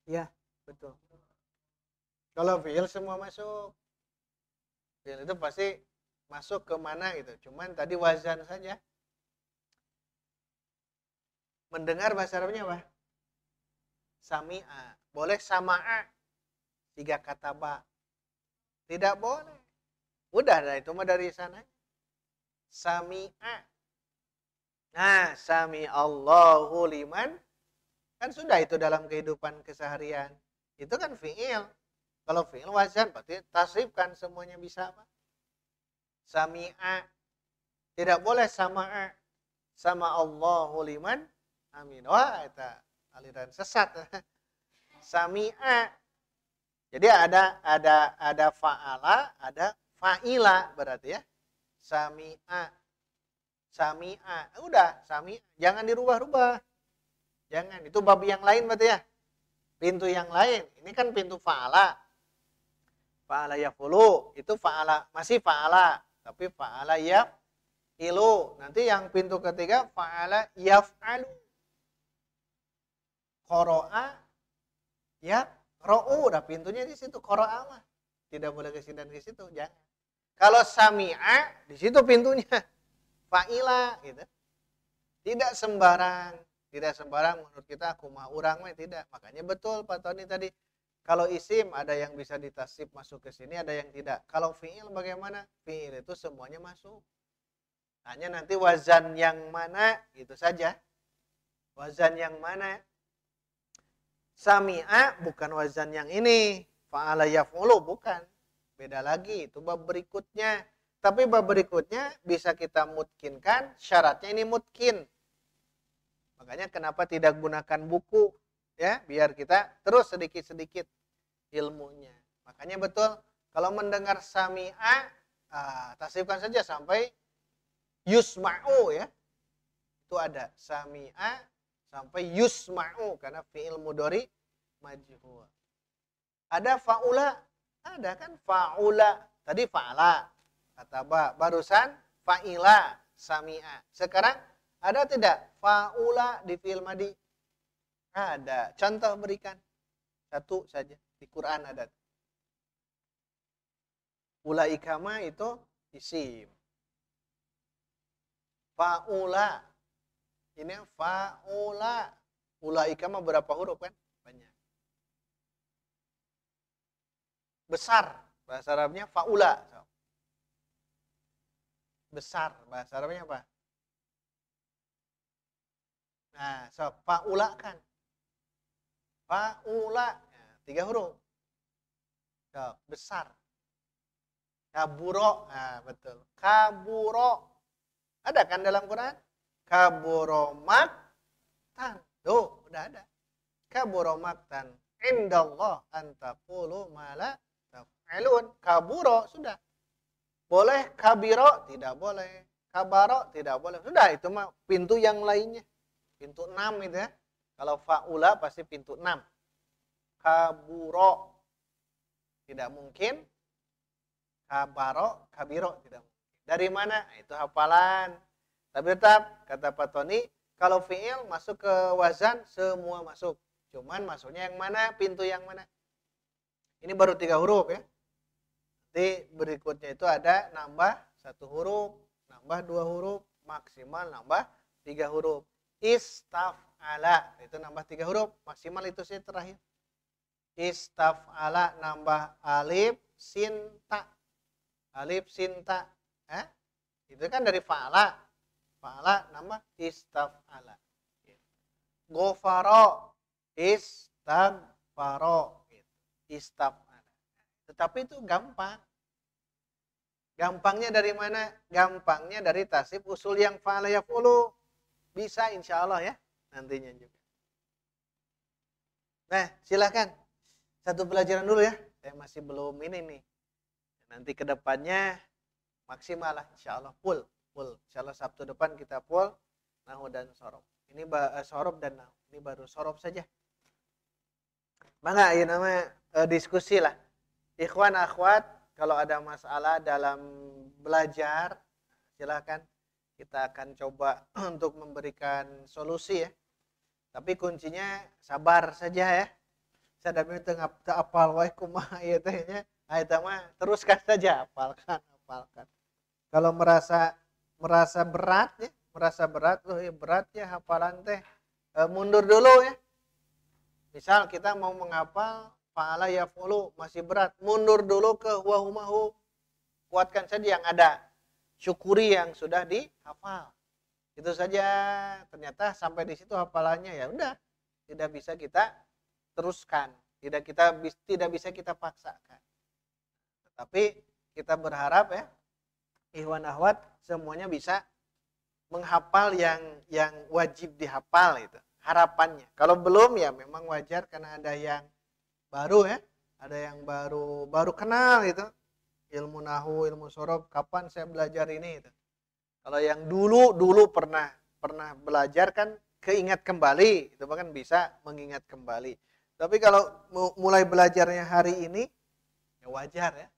Ya, betul. Kalau fiil semua masuk. Fiil itu pasti masuk ke mana gitu. Cuman tadi wazan saja. Mendengar bahasa Arabnya apa? Sami'a. Boleh sama'a. 3 kata ba. Tidak boleh. Udah dah itu mah dari sana. Sami'a. Nah, sami Allahu liman. Kan sudah itu dalam kehidupan keseharian. Itu kan fi'il. Kalau fi'il wazan berarti tasrifkan semuanya bisa apa? Sami'a. Tidak boleh sama'a. Sama Allahu liman. Amin. Wah, itu aliran sesat. Sami'a. Jadi ada fa'ala, ada fa'ila berarti ya. Sami'a. Sami'a. Udah, sami'a. Jangan dirubah-rubah. Jangan, itu bab yang lain berarti ya. Pintu yang lain. Ini kan pintu fa'ala. Fa'ala yafulu, itu fa'ala, masih fa'ala. Tapi fa'ala yaf'ilu. Nanti yang pintu ketiga fa'ala yaf'alu. Qoro'a yaqro'u. Udah pintunya di situ, qoro'a mah. Tidak boleh ke sini dan ke situ, jangan. Kalau sami'a, di situ pintunya. Fa'ila gitu. Tidak sembarang. Tidak sembarang menurut kita aku mah urang mah tidak. Makanya betul Pak Tony tadi. Kalau isim ada yang bisa ditasib masuk ke sini, ada yang tidak. Kalau fi'il bagaimana? Fi'il itu semuanya masuk. Hanya nanti wazan yang mana itu saja. Wazan yang mana? Sami'a bukan wazan yang ini. Fa'ala yaf'ulu bukan. Beda lagi, itu bab berikutnya. Tapi bab berikutnya bisa kita mutkinkan, syaratnya ini mutkin. Makanya kenapa tidak gunakan buku ya, biar kita terus sedikit-sedikit ilmunya. Makanya betul kalau mendengar sami'a, tasrifkan saja sampai yusma'u ya. Itu ada sami'a sampai yusma'u karena fi'il mudhari majhul. Ada fa'ula, ada kan fa'ula. Tadi fa'ala, kataba, barusan fa'ila, sami'a. Sekarang ada tidak fa'ula di fi'il madi? Ada. Contoh berikan. Satu saja. Di Quran ada. Ulaika ma itu isim. Fa'ula. Ini fa'ula. Ulaika ma berapa huruf kan? Banyak. Besar. Bahasa Arabnya fa'ula. Besar. Bahasa Arabnya apa? Nah, so, fa'ula kan. Fa'ula. Nah, 3 huruf. So, besar. Kaburo. Nah, betul. Kaburo. Ada kan dalam Quran? Kaburo maktan. Tuh, udah ada. Kaburo maktan. Indallah antaqulu mala Taf'ilun. Kaburo, sudah. Boleh kabiro? Tidak boleh. Kabaro? Tidak boleh. Sudah, itu mah pintu yang lainnya. Pintu 6 itu ya. Kalau fa'ula pasti pintu 6. Kaburo. Tidak mungkin. Kabaro, kabiro. Tidak mungkin. Dari mana? Itu hafalan. Tapi tetap, kata Pak Tony, kalau fi'il masuk ke wazan, semua masuk. Cuman masuknya yang mana? Pintu yang mana? Ini baru 3 huruf ya. Nanti berikutnya itu ada nambah 1 huruf, nambah 2 huruf, maksimal nambah 3 huruf. Istaf'ala, itu nambah 3 huruf, maksimal itu sih terakhir. Istaf'ala nambah alif sinta. Alif sinta. Itu kan dari fa'ala. Fa'ala nambah istaf'ala. Gofaro, istagfaro. Istaf'ala. Tetapi itu gampang. Gampangnya dari mana? Gampangnya dari tasrif usul yang fa'ala yaf'ulu. Bisa insya Allah ya. Nantinya juga. Nah silahkan. Satu pelajaran dulu ya. Saya masih belum ini nih. Nanti ke depannya maksimal lah insya Allah. Full. Insya Allah Sabtu depan kita full. Nahu dan sorob. Ini sorob dan nahu. Ini baru sorob saja. Maka ini namanya diskusi lah. Ikhwan akhwat, kalau ada masalah dalam belajar, silahkan kita akan coba untuk memberikan solusi ya. Tapi kuncinya sabar saja ya. Sadar itu ngap apal wae kumaha ieu teh nya. Eta mah teruskan saja, hafalkan. Kalau merasa berat ya, berat ya hafalan teh, mundur dulu ya. Misal kita mau menghafal fa'ala yaf'ulu masih berat, mundur dulu ke huwa humahu. Kuatkan saja yang ada. Syukuri yang sudah dihafal. Itu saja. Ternyata sampai di situ hafalannya ya udah, tidak bisa kita teruskan, tidak bisa kita paksakan. Tetapi kita berharap ya, ikhwan akhwat semuanya bisa menghafal yang wajib dihafal itu. Harapannya. Kalau belum ya memang wajar karena ada yang baru ya, ada yang baru kenal itu ilmu nahu, ilmu sorob. Kapan saya belajar ini? Itu. Kalau yang dulu pernah belajar kan keingat kembali, itu bahkan bisa mengingat kembali. Tapi kalau mulai belajarnya hari ini, ya wajar ya,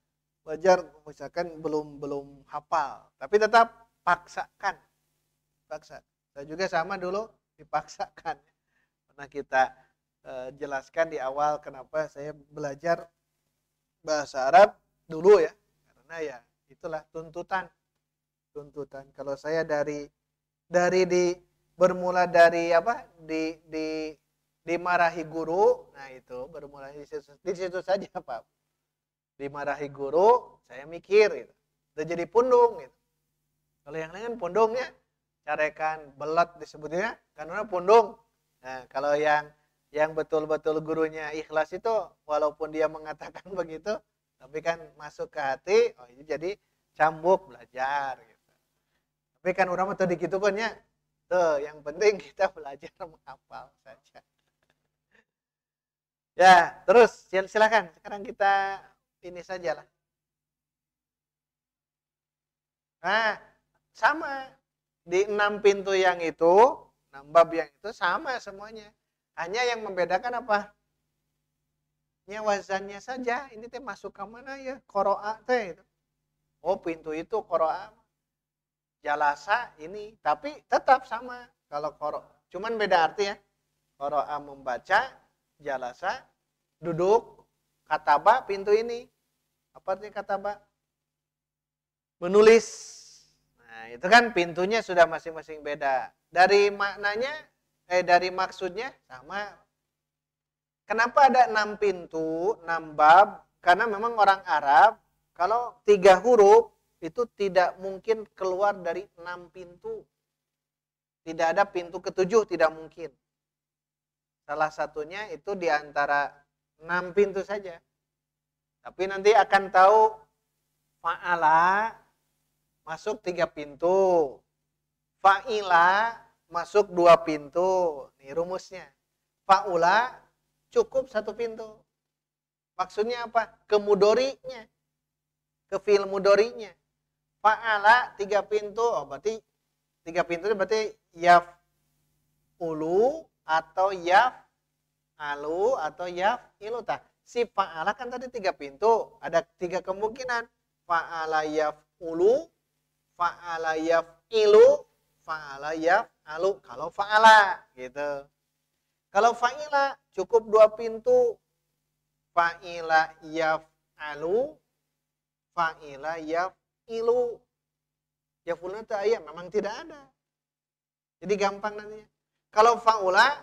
wajar misalkan belum hafal, tapi tetap paksa. Saya juga sama dulu dipaksakan. Pernah kita jelaskan di awal kenapa saya belajar bahasa Arab dulu ya, karena ya itulah tuntutan. Kalau saya bermula dari apa dimarahi guru, nah itu bermula di situ saja Pak. Dimarahi guru, saya mikir gitu. Udah jadi pundung gitu. Kalau yang lain pundungnya carekan belat disebutnya karena pundung. Nah, kalau yang betul-betul gurunya ikhlas itu walaupun dia mengatakan begitu, tapi kan masuk ke hati, oh ini jadi cambuk belajar gitu. Tapi kan orang tuh dikitu kan ya. Tuh, yang penting kita belajar menghafal saja. Ya, terus silakan. Sekarang kita ini sajalah. Nah, sama di 6 pintu yang itu, 6 bab yang itu sama semuanya. Hanya yang membedakan apa? Nya wazannya saja. Ini teh masuk ke mana ya? Qoro'a teh itu. Oh, pintu itu qoro'a. Jalasa ini, tapi tetap sama. Kalau cuman beda arti ya. Qoro'a membaca, jalasa duduk, kataba pintu ini. Apa artinya kataba? Menulis. Nah, itu kan pintunya sudah masing-masing beda. Dari maknanya, dari maksudnya sama. Kenapa ada 6 pintu, 6 bab? Karena memang orang Arab, kalau 3 huruf, itu tidak mungkin keluar dari 6 pintu. Tidak ada pintu ke-7, tidak mungkin. Salah satunya itu di antara 6 pintu saja. Tapi nanti akan tahu fa'ala masuk 3 pintu. Fa'ila masuk 2 pintu. Ini rumusnya. Fa'ula cukup 1 pintu. Maksudnya apa? Ke mudorinya. Ke fi'il mudorinya. Fa'ala 3 pintu. Oh, berarti 3 pintu itu berarti yaf'ulu atau yaf'alu atau yaf'ilu. Si fa'ala kan tadi 3 pintu. Ada 3 kemungkinan. Fa'ala yaf'ulu, fa'ala yaf'ilu, fa'ala yaf'alu. Kalau fa'ala gitu. Kalau fa'ila cukup 2 pintu. Fa'ila yaf'alu, fa'ila yaf'ilu. Yaf'uluna itu ayat memang tidak ada. Jadi gampang nantinya. Kalau fa'ula,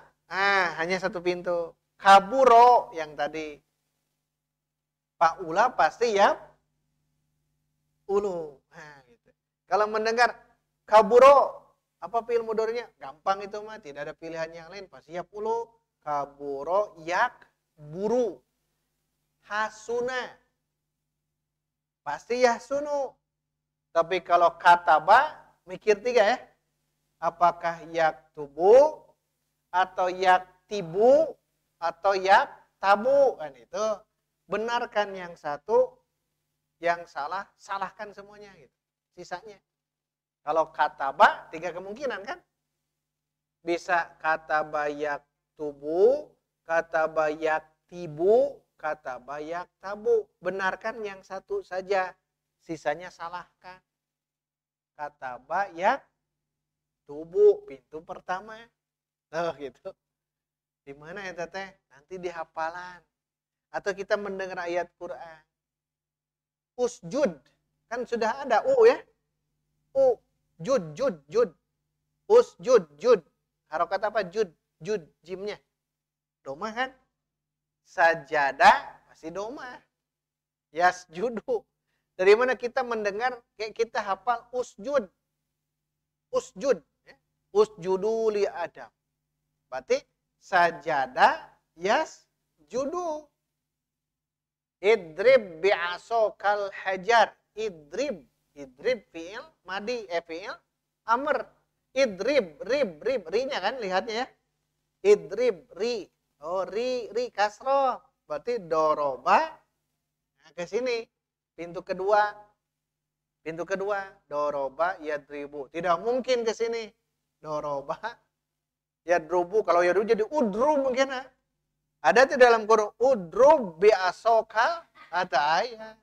hanya 1 pintu. Kaburo yang tadi. Fa'ula pasti yaf'ulu. Gitu. Kalau mendengar kaburo, apa fi'il mudhari'nya? Gampang itu mah, tidak ada pilihan yang lain. Pasti yaf'ulu. Kaburo yakburu. Hasuna. Pasti yahsunu. Tapi kalau kataba, mikir 3 ya. Apakah yaktubu, atau yaktibu, atau yaktabu. Kan itu. Benarkan yang satu, yang salah, salahkan semuanya. Gitu. Sisanya. Kalau kataba, 3 kemungkinan kan. Bisa kataba yaktubu, kataba yaktibu, kataba yaktabu. Benarkan yang satu saja. Sisanya salahkan. Kataba yaktubu. Pintu pertama. Oh gitu. Di mana ya teteh? Nanti di hafalan. Atau kita mendengar ayat Quran. Usjud. Kan sudah ada U ya. U. Jud, jud, jud. Usjud, jud. Harokat apa? Jud, jud. Jimnya. Doma kan? Sajadah. Pasti doma. Yasjudu. Dari mana kita mendengar, kayak kita hafal usjud. Usjud. Usjudu li Adam. Berarti sajadah yasjudu. Idrib bi'asokal hajar. Idrib. Idrib fi'il madi. Fi'il amr. Idrib. Rib. Rib. Ri-nya kan lihatnya ya. Idrib. Ri. Oh ri. Ri kasroh. Berarti doroba. Nah ke sini. Pintu kedua, doroba yadribu. Tidak mungkin ke sini. Doroba yadrubu. Kalau yadrubu jadi udrub mungkin. Ada di dalam Quran udrub bi'asokal atau ayat.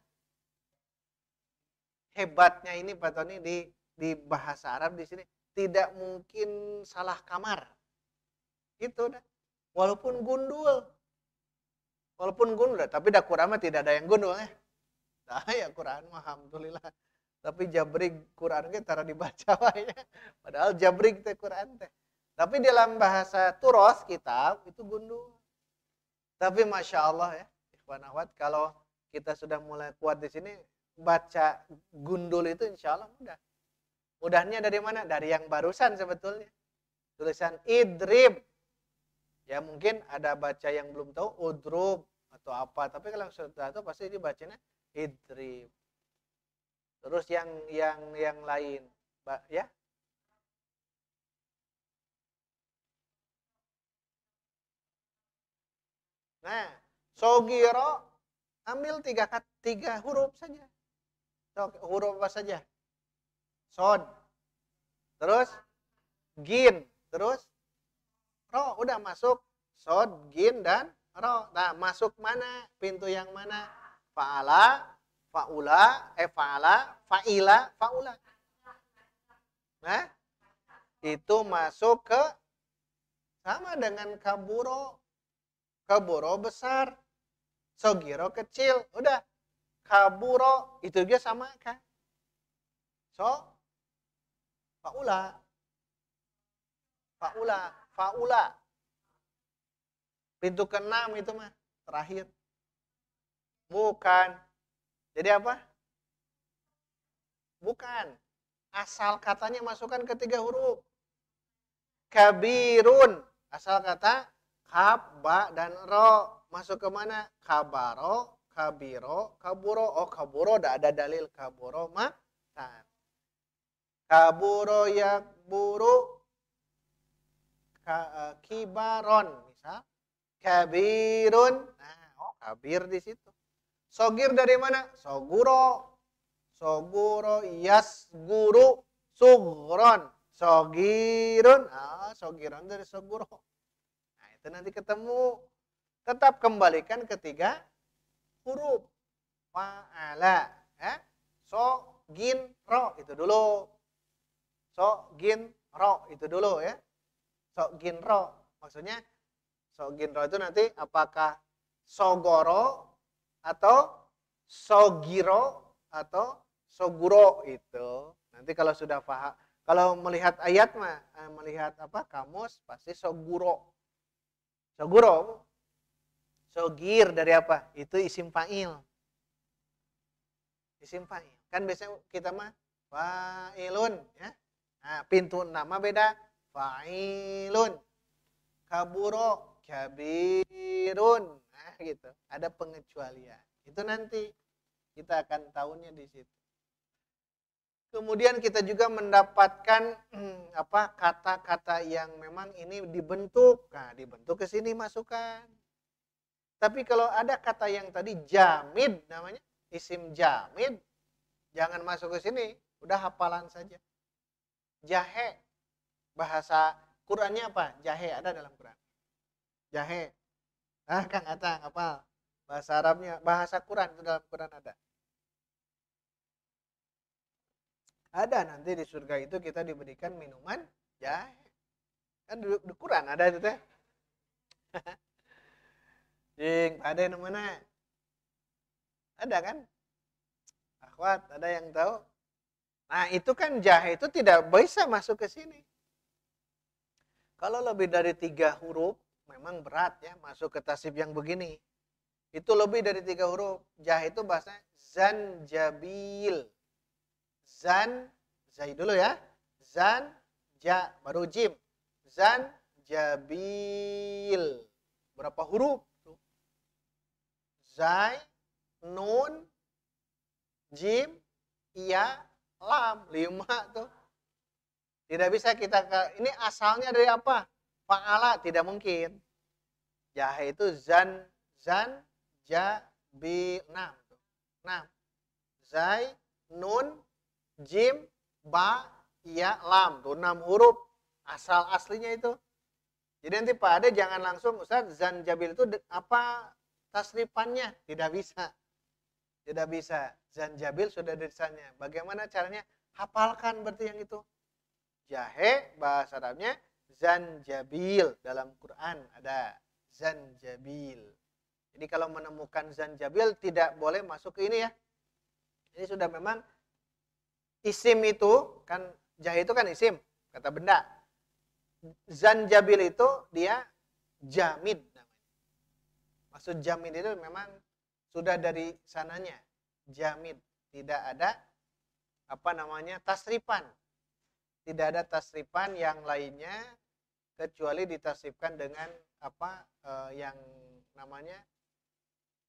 Hebatnya ini Pak Tony di bahasa Arab di sini tidak mungkin salah kamar. Itu dah. Walaupun gundul. Tapi di Quran tidak ada yang gundul ya. Ya Quran alhamdulillah. Tapi jabrik Quran ge tara dibaca wae. Padahal jabrik teh Quran teh. Tapi dalam bahasa turos kitab itu gundul. Tapi Masya Allah ya, ikhwan akhwat, kalau kita sudah mulai kuat di sini, baca gundul itu insya Allah mudah. Mudahnya dari mana? Dari yang barusan sebetulnya. Tulisan idrib. Ya mungkin ada baca yang belum tahu, udrub atau apa. Tapi kalau sudah tahu pasti dibacanya idrib. Terus yang lain, ya. Nah, sogiro ambil 3 huruf saja. Huruf apa saja? Sod. Terus gin, terus ro, udah masuk sod, gin dan ro. Nah, masuk mana? Pintu yang mana? Fa'ala, fa'ula, fa'ala, fa'ila, fa'ula. Nah, itu masuk ke sama dengan kaburo. Kaburo besar, sogiro kecil. Udah, kaburo itu juga sama kan? So, fa'ula. Fa'ula, fa'ula. Pintu ke-6 itu mah terakhir. Bukan. Jadi apa? Bukan. Asal katanya masukkan ke 3 huruf. Kabirun. Asal kata kab, ba, dan ro. Masuk ke mana? Kabaro, kabiro, kaburo. Oh, kaburo udah ada dalil. Kaburo makan. Kaburo yakburu kibaron. Misal. Kabirun. Nah, tabir di situ. Sogir dari mana? Soguro. Soguro, yasguru, sugron. Sogirun. Sogiron dari soguro. Nah, itu nanti ketemu. Tetap kembalikan ketiga huruf. Fa'ala. Sogin, ro. Itu dulu. Sogin, ro. Itu dulu ya. Sogin, ro. Maksudnya, sogin, ro itu nanti apakah sogoro atau sogiro atau soguro itu. Nanti kalau sudah paham, kalau melihat ayat mah, melihat kamus pasti soguro. Soguro, sogir dari apa? Itu isim fa'il. Isim fa'il. Kan biasanya kita mah fa'ilun ya. Nah, pintu nama beda. Fa'ilun. Kaburo, kabirun. Nah, gitu. Ada pengecualian. Itu nanti kita akan tahunya di situ. Kemudian kita juga mendapatkan kata-kata yang memang ini dibentuk. Nah, dibentuk ke sini masukkan. Tapi kalau ada kata yang tadi jamid namanya, isim jamid, jangan masuk ke sini, udah hafalan saja. Jahe, bahasa Qurannya apa? Jahe ada dalam Quran. Jahe. Kang Atang apa? Bahasa Arabnya, bahasa Quran itu dalam Quran ada. Ada nanti di surga itu kita diberikan minuman jahe. Kan di Quran ada itu teh. Jing, ada yang mana? Ada kan? Akhwat, ada yang tahu? Nah, itu kan jahe itu tidak bisa masuk ke sini. Kalau lebih dari 3 huruf, memang berat ya masuk ke tasrif yang begini. Itu lebih dari 3 huruf. Jahe itu bahasa zanjabil. Zai dulu ya. Zan, ja, baru jim. Zanjabil. Berapa huruf? Zai, nun, jim, iya, lam. 5 tuh. Tidak bisa kita ini asalnya dari apa? Fa'ala, tidak mungkin. Jahe itu zan, ja, bi, 6. 6. Zai, nun, jim, ba, iya, lam. Tuh 6 huruf. Asal aslinya itu. Jadi nanti Pak Ade jangan langsung, Ustaz, zanjabil itu apa tasrifannya? Tidak bisa. Tidak bisa. Zanjabil sudah dari sana. Bagaimana caranya? Hafalkan berarti yang itu. Jahe bahasa Arabnya zanjabil, dalam Quran ada zanjabil. Jadi kalau menemukan zanjabil tidak boleh masuk ke ini ya. Ini sudah memang isim itu kan, jahe itu kan isim, kata benda. Zanjabil itu dia jamid namanya. Maksud jamid itu memang sudah dari sananya, jamid, tidak ada tasrifan. Tidak ada tasrifan yang lainnya kecuali ditasrifkan dengan yang namanya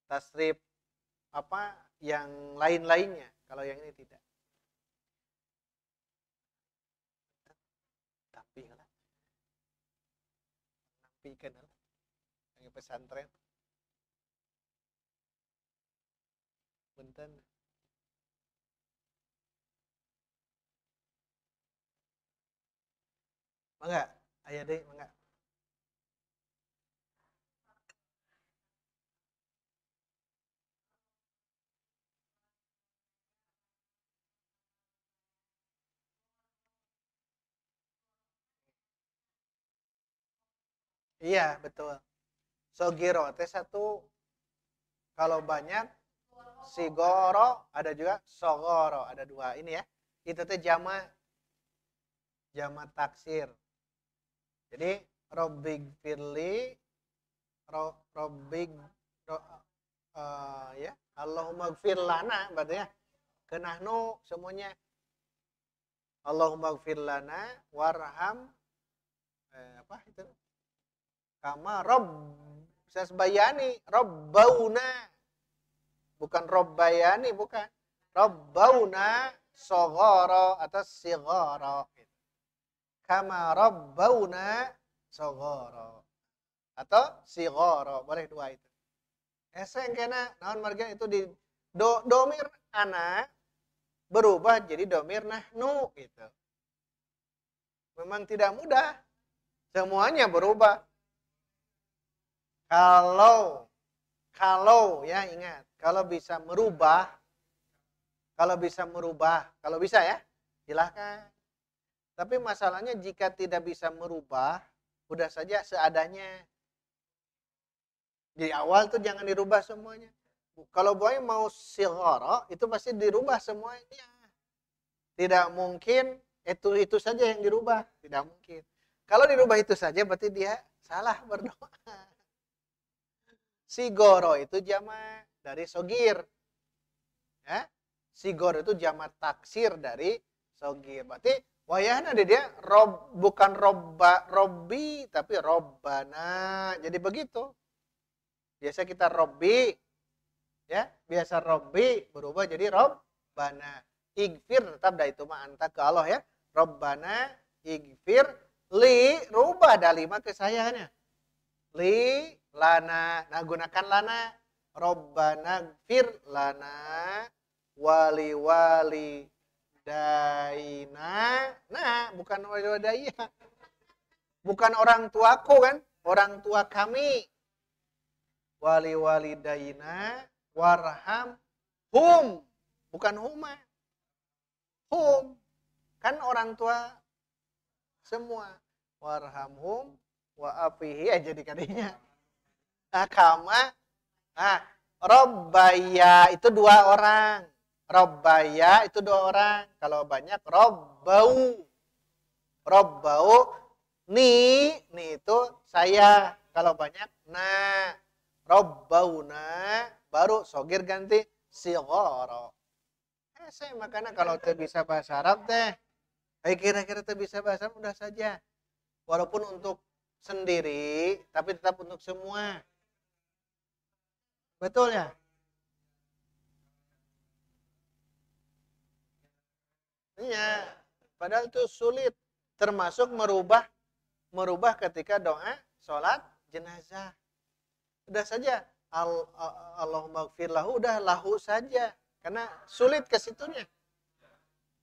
tasrif yang lain-lainnya. Kalau yang ini tidak. Tapi lah. Nampikan lah. Yang pesantren. Bentar. Mangga, ayah deh, mangga. Iya, betul. Sogiro teh satu, kalau banyak sigoro, ada juga sogoro, ada 2 ini ya. Itu teh jama taksir. Jadi robbig firli, robbig ya, Allahumma gfir lana berarti ya. Kenahnu semuanya. Allahumma gfir lana warham itu? Kama sasbayani robbauna. Bukan robbayani, bukan. Robbauna sogoro atau sigoro. Kama robbauna sogoro atau sigoro, boleh 2 itu. Eseng kena naon marga itu di domir ana berubah jadi domir nahnu gitu. Memang tidak mudah. Semuanya berubah. Kalau ya ingat, kalau bisa merubah, kalau bisa ya, silahkan. Tapi masalahnya jika tidak bisa merubah, udah saja seadanya. Di awal tuh jangan dirubah semuanya. Kalau boy mau silhoro, itu pasti dirubah semuanya. Tidak mungkin itu saja yang dirubah, tidak mungkin. Kalau dirubah itu saja berarti dia salah berdoa. Sigoro itu jamak dari sogir. Ya? Sigor itu jamak taksir dari sogir. Berarti wayahna dia bukan robbi tapi robbana. Jadi begitu. Biasa kita robbi, ya biasa robbi berubah jadi robbana. Igfir tetap dah itu mah anta ke Allah ya. Robbana igfir li rubah dari lima ke sayanya. Li lana, nah gunakan lana. Robbana gfir lana wali wali daina. Nah bukan wali wadaya. Bukan orang tuaku kan, orang tua kami. Wali walidaina warham hum, bukan huma. Hum kan orang tua semua. Warhamhum wa afihi aja dikadinya. Kama robbaya itu dua orang. Robbaya itu dua orang. Kalau banyak robbau. Robbau ni itu saya. Kalau banyak na. Robbauna baru sogir ganti sigoro. Saya makanya kalau bisa bahasa Arab teh, kira-kira bisa bahasa Arab udah saja. Walaupun untuk sendiri, tapi tetap untuk semua. Betul ya? Iya. Padahal itu sulit. Termasuk merubah ketika doa sholat jenazah. Udah saja Allahumma gfir lahu, udah lahu saja karena sulit ke situnya,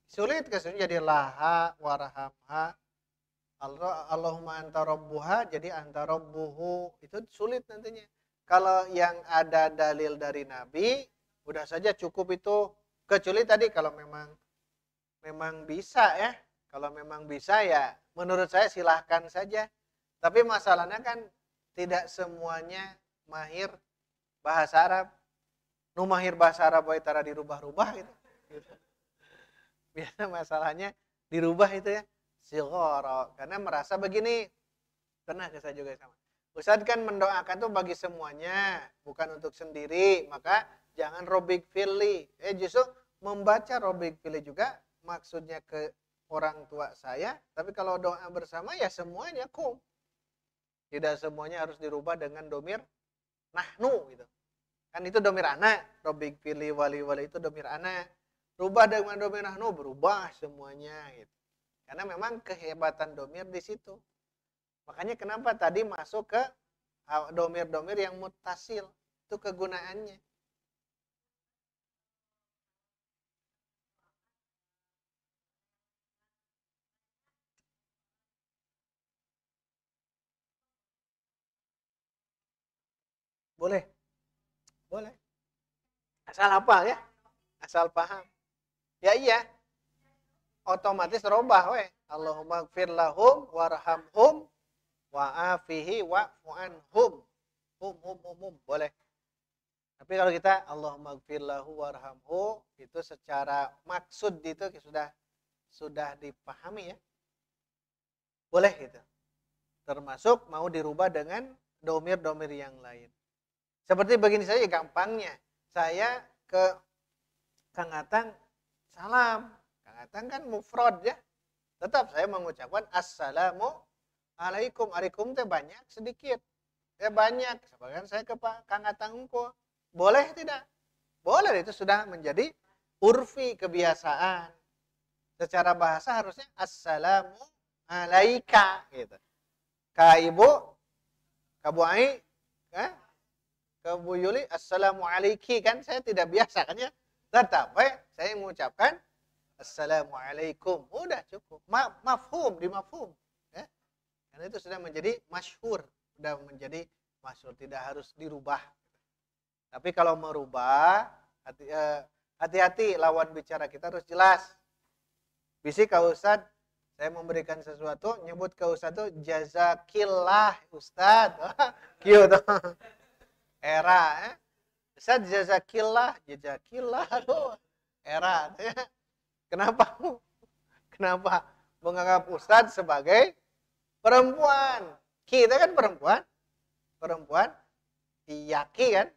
jadi laha warhamha. Allahumma anta rabbuha jadi anta rabbuhu, itu sulit nantinya. Kalau yang ada dalil dari Nabi udah saja cukup itu, kecuali tadi kalau memang bisa ya, kalau memang bisa ya menurut saya silahkan saja. Tapi masalahnya kan tidak semuanya mahir bahasa Arab. Nu mahir bahasa Arab wae tara dirubah-rubah gitu. Biasa masalahnya dirubah itu ya. Sigara, karena merasa begini. Pernah saya juga sama. Ustaz kan mendoakan tuh bagi semuanya, bukan untuk sendiri. Maka jangan robik fili. Justru membaca robik fili juga maksudnya ke orang tua saya. Tapi kalau doa bersama ya semuanya kum. Tidak semuanya harus dirubah dengan domir nahnu gitu. Kan itu domir anak, robik pilih wali-wali itu domir anak. Rubah dengan domir nahnu berubah semuanya gitu. Karena memang kehebatan domir di situ. Makanya kenapa tadi masuk ke domir-domir yang mutasil, itu kegunaannya. Boleh. Boleh. Asal apa ya? Asal paham. Ya iya. Otomatis robah we. Allahumma gfir lahum warhamhum wa'afihi wa'fu anhum. Hum. Boleh. Tapi kalau kita Allahumma gfir lahu warhamhu itu secara maksud itu sudah dipahami ya. Boleh gitu. Termasuk mau dirubah dengan domir-domir yang lain. Seperti begini saja gampangnya. Saya ke Kang Atang salam. Kang Atang kan mufrad ya. Tetap saya mengucapkan assalamu alaikum. Alaikum teh banyak sedikit. Ya banyak. Sebagian saya ke Kang Atang engko. Boleh tidak? Boleh, itu sudah menjadi urfi, kebiasaan. Secara bahasa harusnya assalamu alaika gitu. Ka ibu, ka bu ai, ke Bu Yuli, Assalamualaikum, kan saya tidak biasa kan ya. Tetapi saya mengucapkan Assalamualaikum. Udah cukup. Mafhum, dimafhum. Ya. Karena itu sudah menjadi masyhur. Sudah menjadi masyhur. Tidak harus dirubah. Tapi kalau merubah, hati-hati lawan bicara kita harus jelas. Bisik ke Ustadz, saya memberikan sesuatu, nyebut ke Ustadz itu jazakillah Ustadz. Cute. Era. Ustadz jazakillah. Aduh. Era. Kenapa? Kenapa menganggap Ustadz sebagai perempuan? Kita kan perempuan. Perempuan. Iyaki kan?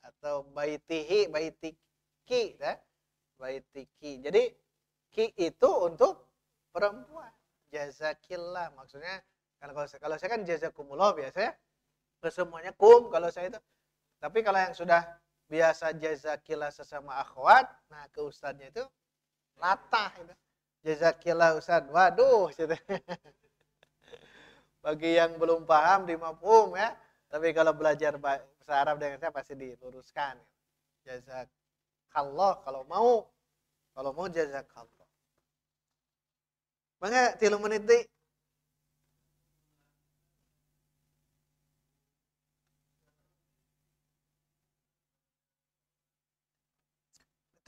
Atau baitiki. Ya? Baitiki. Jadi, ki itu untuk perempuan. Jazakillah. Maksudnya, kalau saya kan jazakumullah biasanya. Kesemuanya kum kalau saya itu. Tapi kalau yang sudah biasa jazakillah sesama akhwat, nah ke ustadznya itu latah itu. Jazakillah Ustaz. Waduh, bagi yang belum paham di mafhum ya. Tapi kalau belajar bahasa Arab dengan saya pasti diluruskan. Jazakallah kalau mau jazakallah. Mangga 3 menit deui.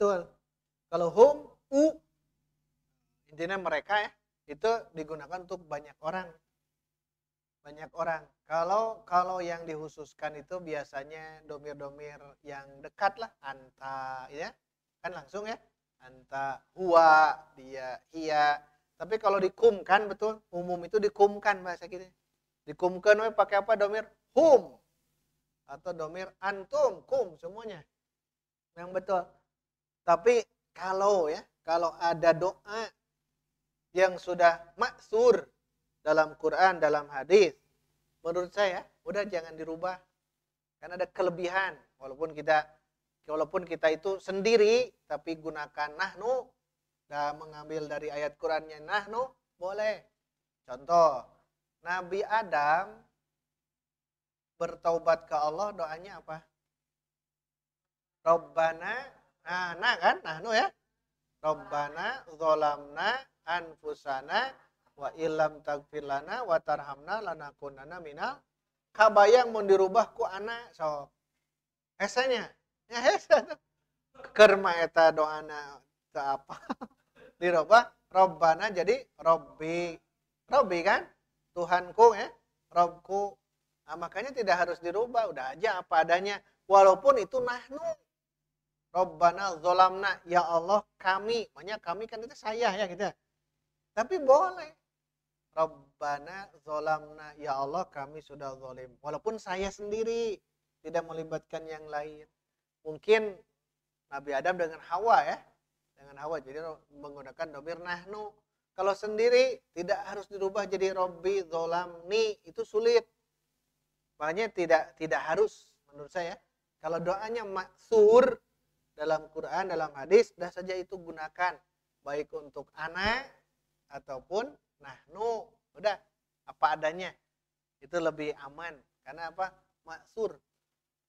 Betul. Kalau hum, intinya mereka ya, itu digunakan untuk banyak orang. Banyak orang. Kalau yang dikhususkan itu biasanya domir-domir yang dekat lah, anta, ya. Kan langsung ya. Anta, huwa, dia, iya. Tapi kalau dikumkan, betul, umum itu dikumkan bahasa kita. Dikumkan pakai apa domir? Hum. Atau domir antum, kum, semuanya. Yang betul. Tapi kalau ada doa yang sudah maksur dalam Quran, dalam hadis, menurut saya udah jangan dirubah. Karena ada kelebihan. Walaupun kita itu sendiri, tapi gunakan nahnu, dan mengambil dari ayat Qurannya nahnu, boleh. Contoh, Nabi Adam bertaubat ke Allah, doanya apa? Rabbana, kan, nahnu ya. Rabbana zolamna anfusana wa illam taghfir lana wa tarhamna lanakunanna minal kabayang mau dirubah ku anak sok esanya ya esa keur eta doana ke apa dirubah Rabbana jadi Robbi kan Tuhanku ya Robku. Nah, makanya tidak harus dirubah, udah aja apa adanya walaupun itu nahnu. Rabbana zolamna, ya Allah kami, makanya kami kan itu saya ya gitu. Tapi boleh. Rabbana zolamna, ya Allah kami sudah zolim. Walaupun saya sendiri, tidak melibatkan yang lain. Mungkin Nabi Adam dengan Hawa ya. Dengan Hawa, jadi menggunakan domir nahnu. Kalau sendiri, tidak harus dirubah jadi Robbi zolamni, itu sulit. Makanya tidak harus menurut saya. Kalau doanya maksur, dalam Quran, dalam hadis, dah saja itu gunakan. Baik untuk anak, ataupun nahnu. Udah, apa adanya. Itu lebih aman. Karena apa? Maksur.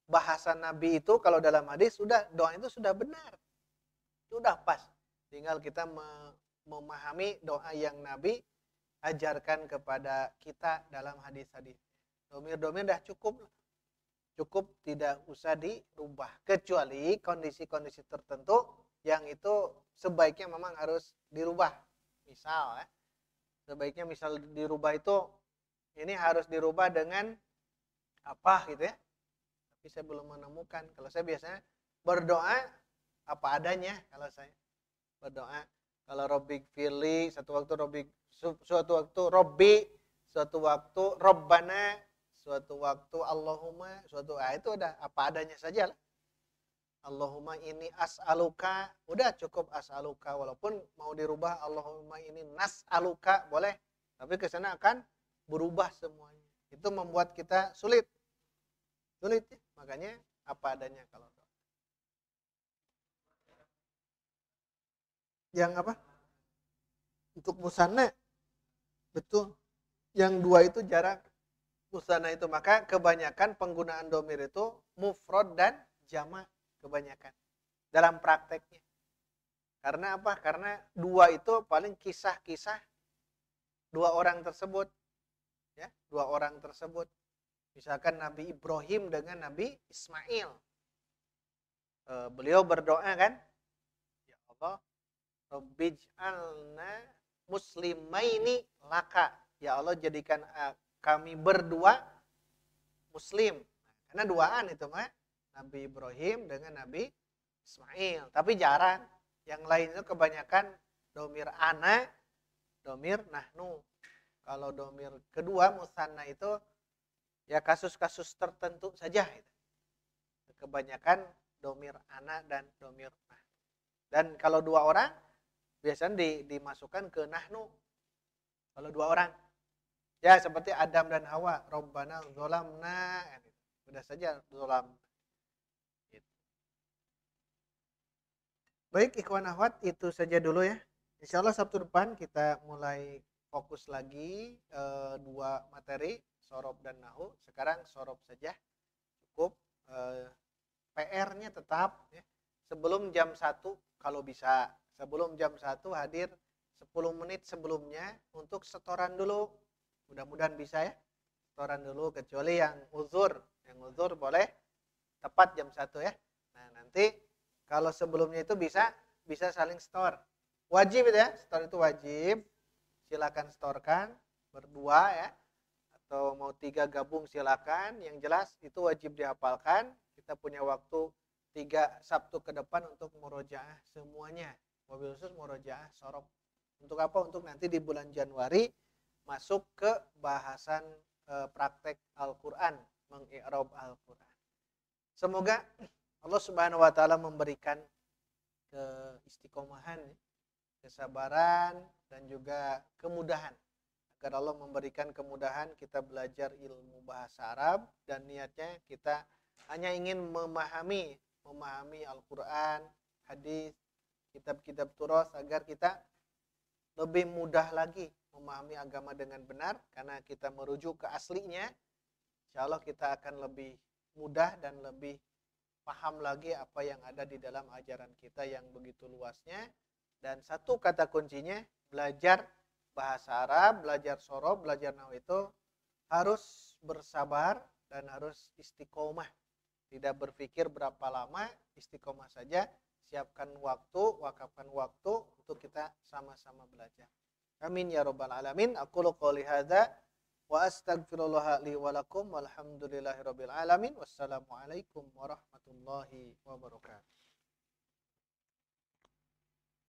Bahasa Nabi itu kalau dalam hadis, doa itu sudah benar. Sudah pas. Tinggal kita memahami doa yang Nabi ajarkan kepada kita dalam hadis-hadis. Domir-domir dah cukup. Cukup tidak usah dirubah kecuali kondisi-kondisi tertentu yang itu sebaiknya memang harus dirubah. Misal ya, sebaiknya misal dirubah itu ini harus dirubah dengan apa gitu ya. Tapi saya belum menemukan. Kalau saya biasanya berdoa apa adanya kalau saya berdoa. Kalau Robbik Firli suatu waktu Robbi, suatu waktu Robbana, suatu waktu Allahumma, itu udah apa adanya saja lah. Allahumma ini as'aluka, udah cukup as'aluka. Walaupun mau dirubah Allahumma ini nas'aluka, boleh. Tapi kesana akan berubah semuanya. Itu membuat kita sulit. Sulit ya. Makanya apa adanya kalau yang apa? Untuk musanna, betul. Yang dua itu jarang. Musanna itu, maka kebanyakan penggunaan domir itu mufrad dan jamak kebanyakan dalam prakteknya. Karena apa? Karena dua itu paling kisah-kisah dua orang tersebut, ya, dua orang tersebut. Misalkan Nabi Ibrahim dengan Nabi Ismail. Beliau berdoa kan, ya Allah, Rabbij'alna muslimaini laka. Ya Allah, jadikan kami berdua muslim. Karena duaan itu mah Nabi Ibrahim dengan Nabi Ismail. Tapi jarang. Yang lain itu kebanyakan domir ana, domir nahnu. Kalau domir kedua musanna itu ya kasus-kasus tertentu saja. Kebanyakan domir ana dan domir nah. Dan kalau dua orang biasanya dimasukkan ke nahnu. Kalau dua orang. Ya seperti Adam dan Hawa. Rabbana zolamna. Udah saja zolam. Baik ikhwan akhwat, itu saja dulu ya. Insya Allah Sabtu depan kita mulai fokus lagi dua materi, sorob dan nahu. Sekarang sorob saja, cukup. PR-nya tetap ya, sebelum jam 1 kalau bisa. Sebelum jam 1 hadir 10 menit sebelumnya untuk setoran dulu. Mudah-mudahan bisa ya, setoran dulu, kecuali yang uzur. Yang uzur boleh tepat jam 1 ya. Nah nanti kalau sebelumnya itu bisa saling store. Wajib ya, store itu wajib. Silakan storekan berdua ya. Atau mau 3 gabung silakan. Yang jelas itu wajib dihafalkan. Kita punya waktu 3 Sabtu ke depan untuk murojaah semuanya. Wabil khusus murojaah sorob. Untuk apa? Untuk nanti di bulan Januari masuk ke bahasan praktek Al-Quran. Mengi'rab Al-Quran. Semoga Allah Subhanahu wa taala memberikan keistiqomahan, kesabaran dan juga kemudahan. Agar Allah memberikan kemudahan kita belajar ilmu bahasa Arab dan niatnya kita hanya ingin memahami Al-Qur'an, hadis, kitab-kitab turas agar kita lebih mudah lagi memahami agama dengan benar karena kita merujuk ke aslinya. Insyaallah kita akan lebih mudah dan lebih paham lagi apa yang ada di dalam ajaran kita yang begitu luasnya. Dan satu kata kuncinya, belajar bahasa Arab, belajar sorob, belajar nahwu itu harus bersabar dan harus istiqomah. Tidak berpikir berapa lama, istiqomah saja. Siapkan waktu, wakafkan waktu untuk kita sama-sama belajar. Amin ya rabbal alamin. Aqulu qouli hadza wa astaghfirullah li wa lakum walhamdulillahirabbil alamin. Wassalamualaikum warahmatullahi wabarakatuh.